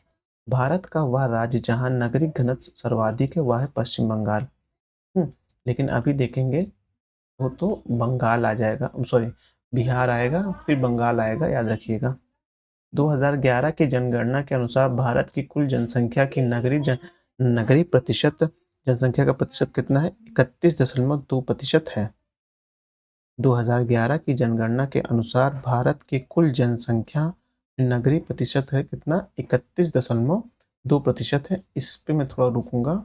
भारत का वह राज्य जहां नगरीय घनत्व सर्वाधिक है वह है पश्चिम बंगाल। लेकिन अभी देखेंगे वो तो बंगाल आ जाएगा, सॉरी बिहार आएगा फिर बंगाल आएगा, याद रखिएगा। 2011 की जनगणना के अनुसार भारत की कुल जनसंख्या की नगरीय प्रतिशत जनसंख्या का प्रतिशत कितना है? 31.2% है। 2011 की जनगणना के अनुसार भारत की कुल जनसंख्या नगरीय प्रतिशत है कितना? 31.2% है। इस पे मैं थोड़ा रुकूंगा।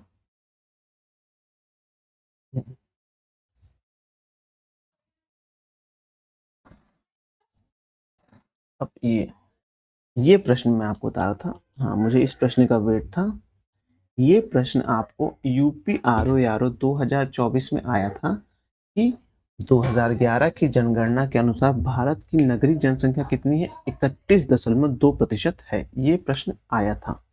अब ये प्रश्न मैं आपको बता रहा था, हाँ मुझे इस प्रश्न का वेट था। ये प्रश्न आपको यूपी आरओ 2024 में आया था कि 2011 की जनगणना के अनुसार भारत की नगरीय जनसंख्या कितनी है? 31.2% है। ये प्रश्न आया था।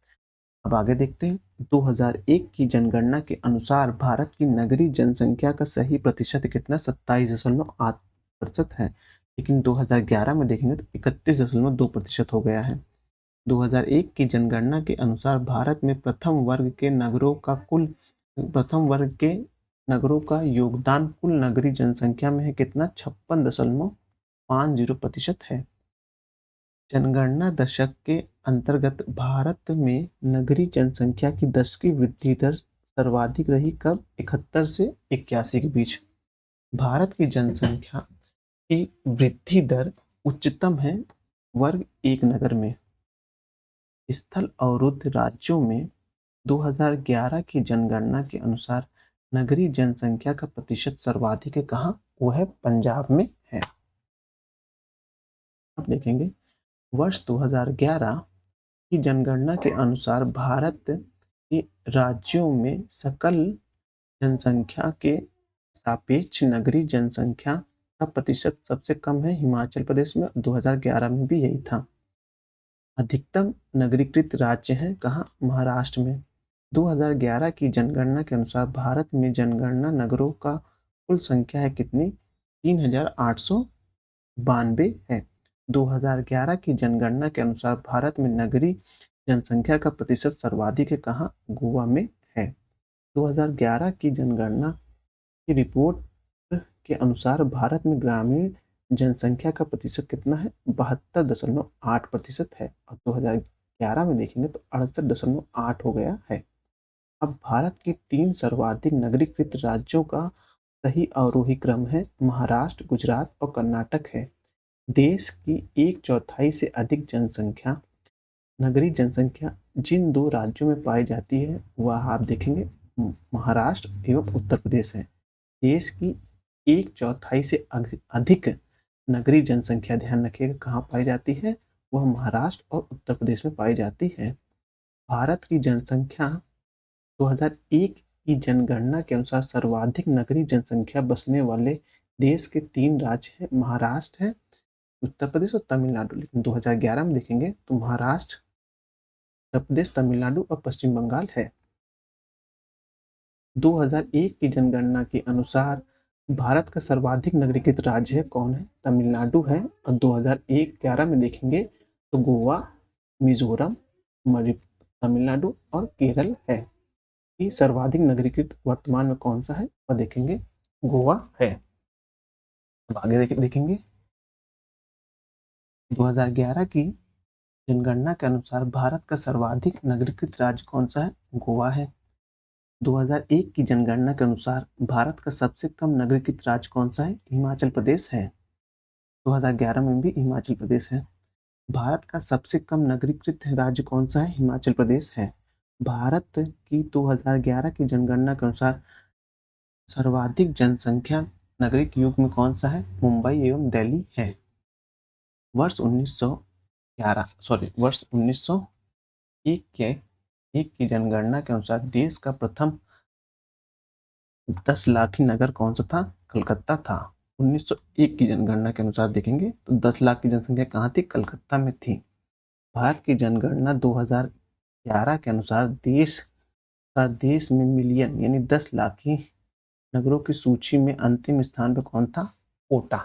अब आगे देखते हैं। 2001 की जनगणना के अनुसार भारत की नगरीय जनसंख्या का सही प्रतिशत कितना? 27.8% है। लेकिन 2011 में देखेंगे तो 31.2% हो गया है। 2001 की जनगणना के अनुसार भारत में प्रथम वर्ग के नगरों का योगदान कुल नगरीय जनसंख्या में है कितना? 56.50% है। जनगणना दशक के अंतर्गत भारत में नगरीय जनसंख्या की दशकीय वृद्धि दर सर्वाधिक रही कब? 71 से 81 के बीच। भारत की जनसंख्या की वृद्धि दर उच्चतम है वर्ग एक नगर में। स्थल अवरुद्ध राज्यों में 2011 की जनगणना के अनुसार नगरीय जनसंख्या का प्रतिशत सर्वाधिक है कहाँ? वो है पंजाब में है। अब देखेंगे वर्ष 2011 की जनगणना के अनुसार भारत के राज्यों में सकल जनसंख्या के सापेक्ष नगरीय जनसंख्या का प्रतिशत सबसे कम है हिमाचल प्रदेश में। 2011 में भी यही था। अधिकतम नगरीकृत राज्य है कहाँ? महाराष्ट्र में। 2011 की जनगणना के अनुसार भारत में जनगणना नगरों का कुल संख्या है कितनी? 3892 है। 2011 की जनगणना के अनुसार भारत में नगरीय जनसंख्या का प्रतिशत सर्वाधिक है कहाँ? गोवा में है। 2011 की जनगणना की रिपोर्ट के अनुसार भारत में ग्रामीण जनसंख्या का प्रतिशत कितना है? 72.8% है। और 2011 में देखेंगे तो 68.8 हो गया है। अब भारत के 3 सर्वाधिक नगरीकृत राज्यों का सही आरोही क्रम है महाराष्ट्र, गुजरात और कर्नाटक है। देश की 1/4 से अधिक जनसंख्या नगरीय जनसंख्या जिन 2 राज्यों में पाई जाती है वह आप देखेंगे महाराष्ट्र एवं उत्तर प्रदेश है। देश की 1/4 से अधिक नगरीय जनसंख्या ध्यान रखिएगा कहाँ पाई जाती है? वह महाराष्ट्र और उत्तर प्रदेश में पाई जाती है। भारत की जनसंख्या 2001 की जनगणना के अनुसार सर्वाधिक नगरीय जनसंख्या बसने वाले देश के 3 राज्य हैं, महाराष्ट्र है, उत्तर प्रदेश और तमिलनाडु। लेकिन 2011 में देखेंगे तो महाराष्ट्र, उत्तर प्रदेश, तमिलनाडु और पश्चिम बंगाल है। 2001 की जनगणना के अनुसार भारत का सर्वाधिक नगरीकृत राज्य है कौन है? तमिलनाडु है। और 2011 में देखेंगे तो गोवा, मिजोरम, तमिलनाडु और केरल है। कि सर्वाधिक नगरीकृत वर्तमान में कौन सा है वह देखेंगे गोवा है। अब आगे देखेंगे 2011 की जनगणना के अनुसार भारत का सर्वाधिक नगरीकृत राज्य कौन सा है? गोवा है। 2001 की जनगणना के अनुसार भारत का सबसे कम नगरीकृत राज्य कौन सा है? हिमाचल प्रदेश है। 2011 में भी हिमाचल प्रदेश है। भारत का सबसे कम नगरीकृत राज्य कौन सा है? हिमाचल प्रदेश है। भारत की 2011 की जनगणना के अनुसार सर्वाधिक जनसंख्या नागरिक युग में कौन सा है? मुंबई एवं दिल्ली है। वर्ष 1901 की जनगणना के अनुसार देश का प्रथम 10 लाखी नगर कौन सा था? कलकत्ता था। 1901 की जनगणना के अनुसार देखेंगे तो 10 लाख की जनसंख्या कहाँ थी? कलकत्ता में थी। भारत की जनगणना 2011 के अनुसार देश में मिलियन यानी 10 लाखी नगरों की सूची में अंतिम स्थान पर कौन था? कोटा।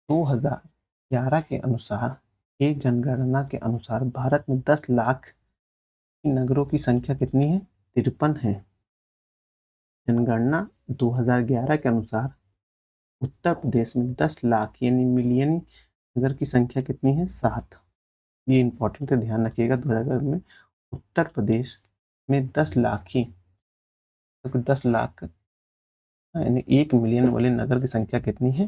2011 के अनुसार एक जनगणना के अनुसार भारत में 10 लाख नगरों की संख्या कितनी है? 53 है। जनगणना 2011 के अनुसार उत्तर प्रदेश में 10 लाख यानी मिलियन नगर की संख्या कितनी है? 7। ये इंपॉर्टेंट है, ध्यान रखिएगा। 2011 में उत्तर प्रदेश में 10 लाख यानी 1 मिलियन वाले नगर की संख्या कितनी है?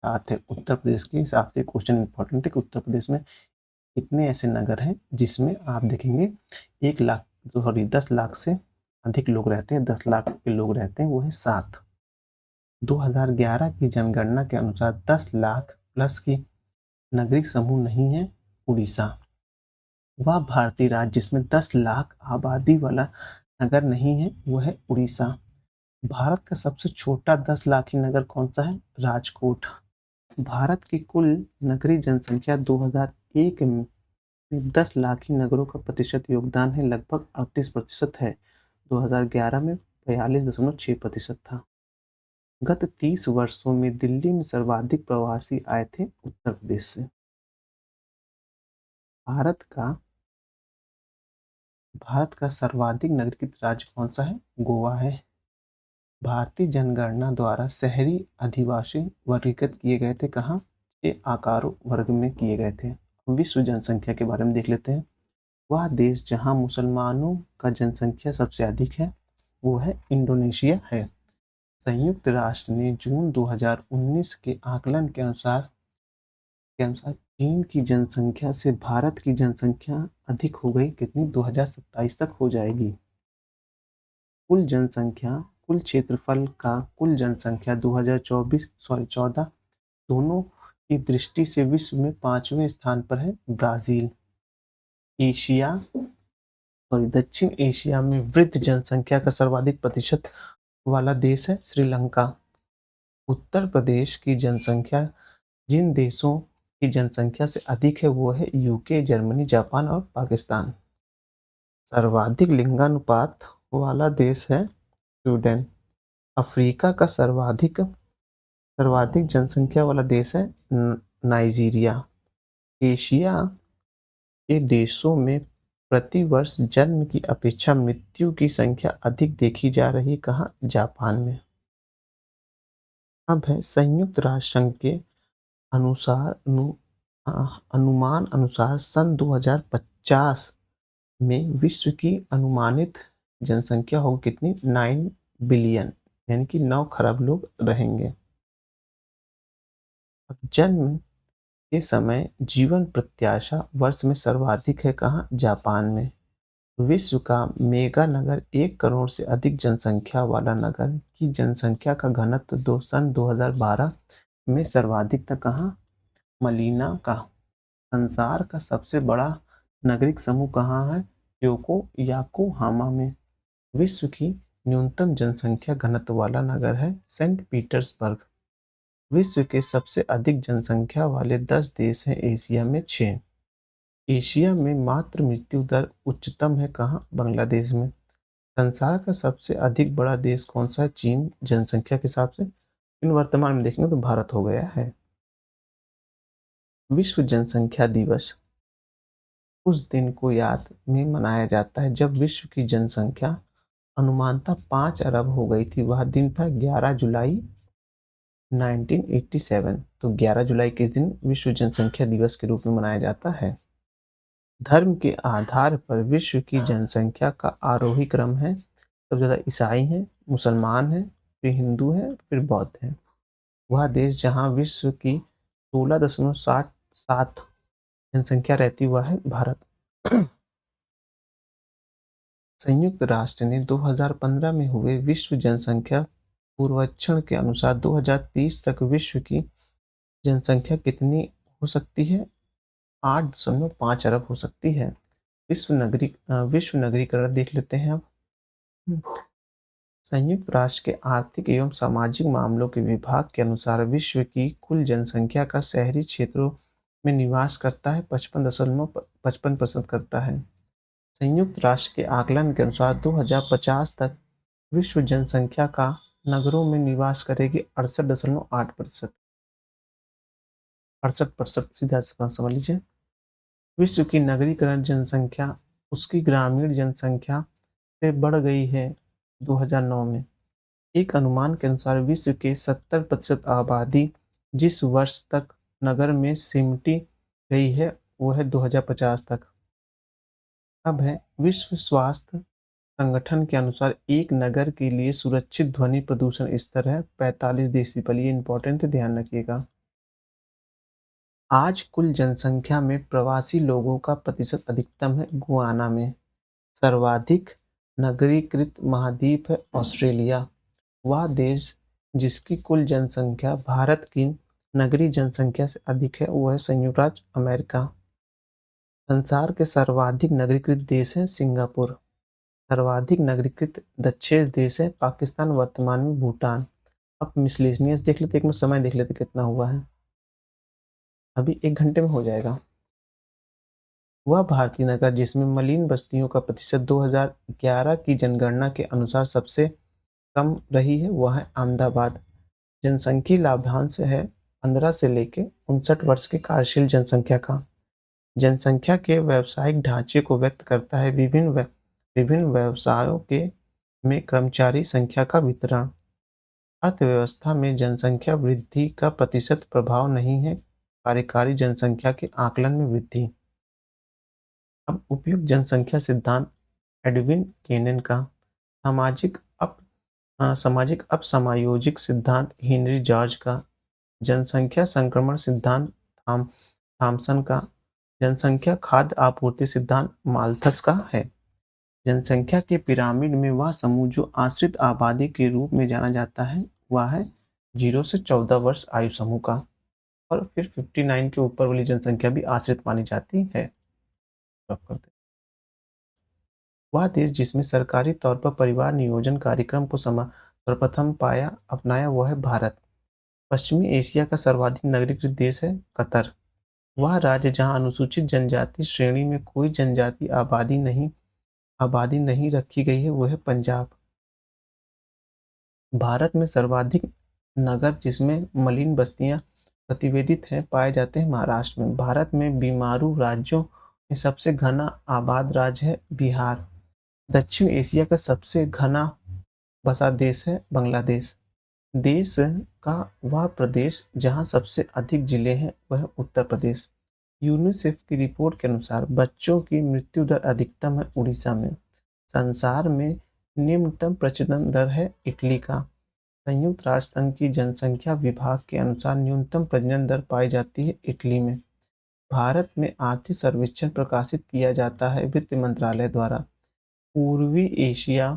7 है। उत्तर प्रदेश के हिसाब से क्वेश्चन इंपॉर्टेंट है कि उत्तर प्रदेश में कितने ऐसे नगर हैं जिसमें आप देखेंगे 10 लाख से अधिक लोग रहते हैं, 10 लाख के लोग रहते हैं, वो है 7। 2011 की जनगणना के अनुसार 10 लाख प्लस की नागरिक समूह नहीं है उड़ीसा। वह भारतीय राज्य जिसमें 10 लाख आबादी वाला नगर नहीं है वो है उड़ीसा। भारत का सबसे छोटा 10 लाखी नगर कौन सा है? राजकोट। भारत की कुल नगरीय जनसंख्या 2001 में 10 लाखी नगरों का प्रतिशत योगदान है लगभग 38% है। 2011 में 42.6% था। गत 30 वर्षों में दिल्ली में सर्वाधिक प्रवासी आए थे उत्तर प्रदेश से। भारत का सर्वाधिक नगरीकृत राज्य कौन सा है? गोवा है। भारतीय जनगणना द्वारा शहरी अधिवासी वर्गीकृत किए गए थे कहाँ? ये आकारों वर्ग में किए गए थे। विश्व जनसंख्या के बारे में देख लेते हैं। वह देश जहां मुसलमानों का जनसंख्या सबसे अधिक है वो है इंडोनेशिया है। संयुक्त राष्ट्र ने जून 2019 के आकलन के अनुसार चीन की जनसंख्या से भारत की जनसंख्या अधिक हो गई। कितनी? 2027 तक हो जाएगी। कुल क्षेत्रफल का कुल जनसंख्या 14 दोनों की दृष्टि से विश्व में 5वें स्थान पर है ब्राजील। दक्षिण एशिया में वृद्ध जनसंख्या का सर्वाधिक प्रतिशत वाला देश है श्रीलंका। उत्तर प्रदेश की जनसंख्या जिन देशों की जनसंख्या से अधिक है वो है यूके, जर्मनी, जापान और पाकिस्तान। सर्वाधिक लिंगानुपात वाला देश है स्वीडन। अफ्रीका का सर्वाधिक जनसंख्या वाला देश है नाइजीरिया। एशिया के देशों में प्रति वर्ष जन्म की अपेक्षा मृत्यु की संख्या अधिक देखी जा रही। कहाँ? जापान में। अब है संयुक्त राष्ट्र संघ के अनुमान अनुसार सन 2050 में विश्व की अनुमानित जनसंख्या होगी कितनी? 9 बिलियन यानी कि 9 खरब लोग रहेंगे। अब जन्म के समय जीवन प्रत्याशा वर्ष में सर्वाधिक है कहाँ? जापान में। विश्व का मेगा नगर 1 करोड़ से अधिक जनसंख्या वाला नगर की जनसंख्या का घनत्व सन 2012 में सर्वाधिक था कहाँ? मलीना का। संसार का सबसे बड़ा नागरिक समूह कहाँ है? योकोहामा में। विश्व की न्यूनतम जनसंख्या घनत्व वाला नगर है सेंट पीटर्सबर्ग। विश्व के सबसे अधिक जनसंख्या वाले 10 देश हैं एशिया में 6। एशिया में मातृ मृत्यु दर उच्चतम है कहाँ? बांग्लादेश में। संसार का सबसे अधिक बड़ा देश कौन सा है? चीन जनसंख्या के हिसाब से। इन वर्तमान में देखेंगे तो भारत हो गया है। विश्व जनसंख्या दिवस उस दिन को याद में मनाया जाता है जब विश्व की जनसंख्या अनुमानतः 5 अरब हो गई थी। वह दिन था 11 जुलाई 1987। तो 11 जुलाई किस दिन विश्व जनसंख्या दिवस के रूप में मनाया जाता है। धर्म के आधार पर विश्व की जनसंख्या का आरोही क्रम है। सबसे ज़्यादा ईसाई हैं, मुसलमान हैं, फिर हिंदू हैं, फिर बौद्ध हैं। वह देश जहां विश्व की 16.7 जनसंख्या रहती हुआ है भारत। संयुक्त राष्ट्र ने 2015 में हुए विश्व जनसंख्या पूर्वेक्षण के अनुसार 2030 तक विश्व की जनसंख्या कितनी हो सकती है? 8.5 अरब हो सकती है। विश्व नगरीकरण देख लेते हैं अब। संयुक्त राष्ट्र के आर्थिक एवं सामाजिक मामलों के विभाग के अनुसार विश्व की कुल जनसंख्या का शहरी क्षेत्रों में निवास करता है 55.55% करता है। संयुक्त राष्ट्र के आकलन के अनुसार 2050 तक विश्व जनसंख्या का नगरों में निवास करेगी 68.8%। 68% सीधा समझ लीजिए। विश्व की नगरीकरण जनसंख्या उसकी ग्रामीण जनसंख्या से बढ़ गई है 2009 में। एक अनुमान के अनुसार विश्व के 70% आबादी जिस वर्ष तक नगर में सिमटी गई है वो है 2050 तक। अब है विश्व स्वास्थ्य संगठन के अनुसार एक नगर के लिए सुरक्षित ध्वनि प्रदूषण स्तर है 45 डेसिबल। ये इंपॉर्टेंट है, ध्यान रखिएगा। आज कुल जनसंख्या में प्रवासी लोगों का प्रतिशत अधिकतम है गुयाना में। सर्वाधिक नगरीकृत महाद्वीप है ऑस्ट्रेलिया। वह देश जिसकी कुल जनसंख्या भारत की नगरीय जनसंख्या से अधिक है वो है संयुक्त राज्य अमेरिका। संसार के सर्वाधिक नगरीकृत देश है सिंगापुर। सर्वाधिक नगरीकृत दक्षिण देश है पाकिस्तान, वर्तमान में भूटान। अब मिसलेनियस देख लेते, एक में समय देख लेते कितना हुआ है। अभी 1 घंटे में हो जाएगा। वह भारतीय नगर जिसमें मलिन बस्तियों का प्रतिशत 2011 की जनगणना के अनुसार सबसे कम रही है वह है अहमदाबाद। जनसंख्यिकीय लाभांश है 15 से लेकर 59 वर्ष की कार्यशील जनसंख्या का। जनसंख्या के व्यावसायिक ढांचे को व्यक्त करता है विभिन्न व्यवसायों के में कर्मचारी संख्या का वितरण। अर्थव्यवस्था में जनसंख्या वृद्धि का प्रतिशत प्रभाव नहीं है कार्यकारी जनसंख्या के आकलन में वृद्धि। अब उपयुक्त जनसंख्या सिद्धांत एडविन केनेन का। सामाजिक अपसमायोजिक सिद्धांत हेनरी जॉर्ज का। जनसंख्या संक्रमण सिद्धांत थॉमसन का। जनसंख्या खाद्य आपूर्ति सिद्धांत माल्थस का है। जनसंख्या के पिरामिड में वह समूह जो आश्रित आबादी के रूप में जाना जाता है वह है 0 से 14 वर्ष आयु समूह का, और फिर 59 के ऊपर वाली जनसंख्या भी आश्रित मानी जाती है। वह देश जिसमें सरकारी तौर पर परिवार नियोजन कार्यक्रम को सर्वप्रथम अपनाया वो है भारत। पश्चिमी एशिया का सर्वाधिक नगरीकृत देश है कतर। वह राज्य जहां अनुसूचित जनजाति श्रेणी में कोई जनजाति आबादी नहीं रखी गई है वो है पंजाब। भारत में सर्वाधिक नगर जिसमें मलिन बस्तियां प्रतिवेदित हैं पाए जाते हैं महाराष्ट्र में। भारत में बीमारू राज्यों में सबसे घना आबाद राज्य है बिहार। दक्षिण एशिया का सबसे घना बसा देश है बांग्लादेश। देश का वह प्रदेश जहां सबसे अधिक जिले हैं वह उत्तर प्रदेश। यूनिसेफ की रिपोर्ट के अनुसार बच्चों की मृत्यु दर अधिकतम है उड़ीसा में। संसार में निम्नतम प्रजनन दर है इटली का। संयुक्त राष्ट्र संघ की जनसंख्या विभाग के अनुसार न्यूनतम प्रजनन दर पाई जाती है इटली में। भारत में आर्थिक सर्वेक्षण प्रकाशित किया जाता है वित्त मंत्रालय द्वारा। पूर्वी एशिया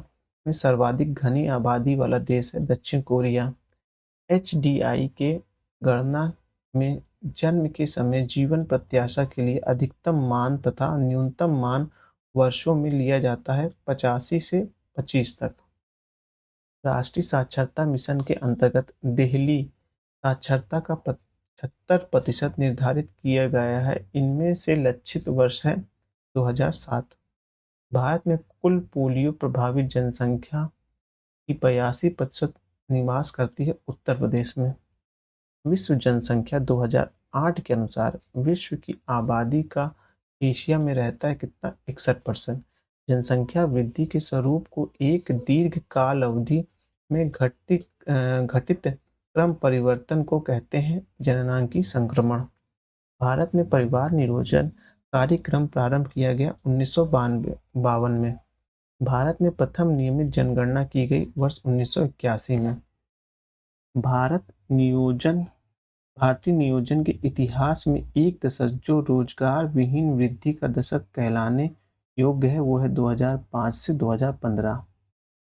में सर्वाधिक घनी आबादी वाला देश है दक्षिण कोरिया। HDI के गणना में जन्म के समय जीवन प्रत्याशा के लिए अधिकतम मान तथा न्यूनतम मान वर्षों में लिया जाता है 85 से 25 तक। राष्ट्रीय साक्षरता मिशन के अंतर्गत दिल्ली साक्षरता का 75% निर्धारित किया गया है। इनमें से लक्षित वर्ष है 2007। भारत में कुल पोलियो प्रभावित जनसंख्या की 82% निवास करती है उत्तर प्रदेश में। विश्व जनसंख्या 2008 के अनुसार विश्व की आबादी का एशिया में रहता है कितना 61%। जनसंख्या वृद्धि के स्वरूप को एक दीर्घ काल अवधि में घटित क्रम परिवर्तन को कहते हैं जननांगी संक्रमण। भारत में परिवार नियोजन कार्यक्रम प्रारंभ किया गया 1952 में। भारत में प्रथम नियमित जनगणना की गई वर्ष 1981 में। भारत भारतीय नियोजन के इतिहास में एक दशक जो रोजगार विहीन वृद्धि का दशक कहलाने योग्य है वो है 2005 से 2015।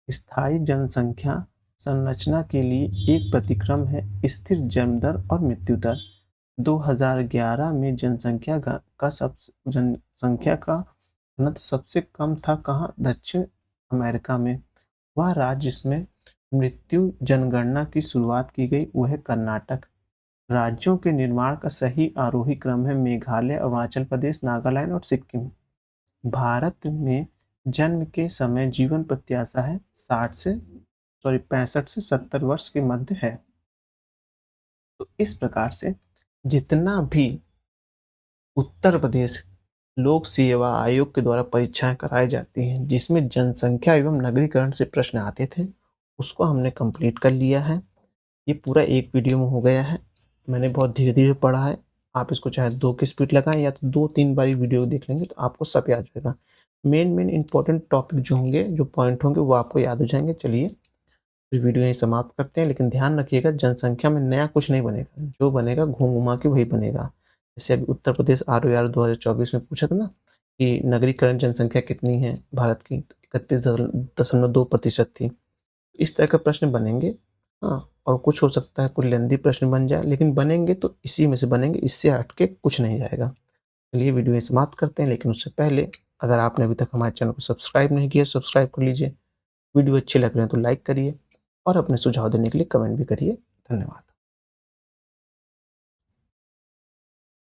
स्थायी जनसंख्या संरचना के लिए एक प्रतिक्रम है स्थिर जन्म दर और मृत्यु दर। 2011 में जनसंख्या का घनत्व सबसे कम था कहाँ? दक्षिण अमेरिका में। वह राज्य जिसमें मृत्यु जनगणना की शुरुआत की गई वो है कर्नाटक। राज्यों के निर्माण का सही आरोही क्रम है मेघालय, अरुणाचल प्रदेश, नागालैंड और सिक्किम। भारत में जन्म के समय जीवन प्रत्याशा है 65 से 70 वर्ष के मध्य है। तो इस प्रकार से जितना भी उत्तर प्रदेश लोक सेवा आयोग के द्वारा परीक्षाएं कराई जाती हैं जिसमें जनसंख्या एवं नगरीकरण से प्रश्न आते थे उसको हमने कंप्लीट कर लिया है। ये पूरा एक वीडियो में हो गया है। मैंने बहुत धीरे धीरे पढ़ा है। आप इसको चाहे 2 की स्पीड लगाएं या तो 2-3 बारी वीडियो देख लेंगे तो आपको सब याद रहेगा। मेन इंपॉर्टेंट टॉपिक जो होंगे जो पॉइंट होंगे वो आपको याद हो जाएंगे। चलिए फिर वीडियो यहीं समाप्त करते हैं, लेकिन ध्यान रखिएगा जनसंख्या में नया कुछ नहीं बनेगा, जो बनेगा घूम घुमा के वही बनेगा। जैसे अभी उत्तर प्रदेश ROR 2024 में पूछा था ना कि नगरीकरण जनसंख्या कितनी है भारत की, तो 31.2% थी। इस तरह के प्रश्न बनेंगे। हाँ, और कुछ हो सकता है कुछ लेंदी प्रश्न बन जाए, लेकिन बनेंगे तो इसी में से बनेंगे, इससे हट के कुछ नहीं जाएगा। चलिए वीडियो यहीं समाप्त करते हैं, लेकिन उससे पहले अगर आपने अभी तक हमारे चैनल को सब्सक्राइब नहीं किया सब्सक्राइब कर लीजिए। वीडियो अच्छे लग रहे हैं तो लाइक करिए और अपने सुझाव देने के लिए कमेंट भी करिए। धन्यवाद।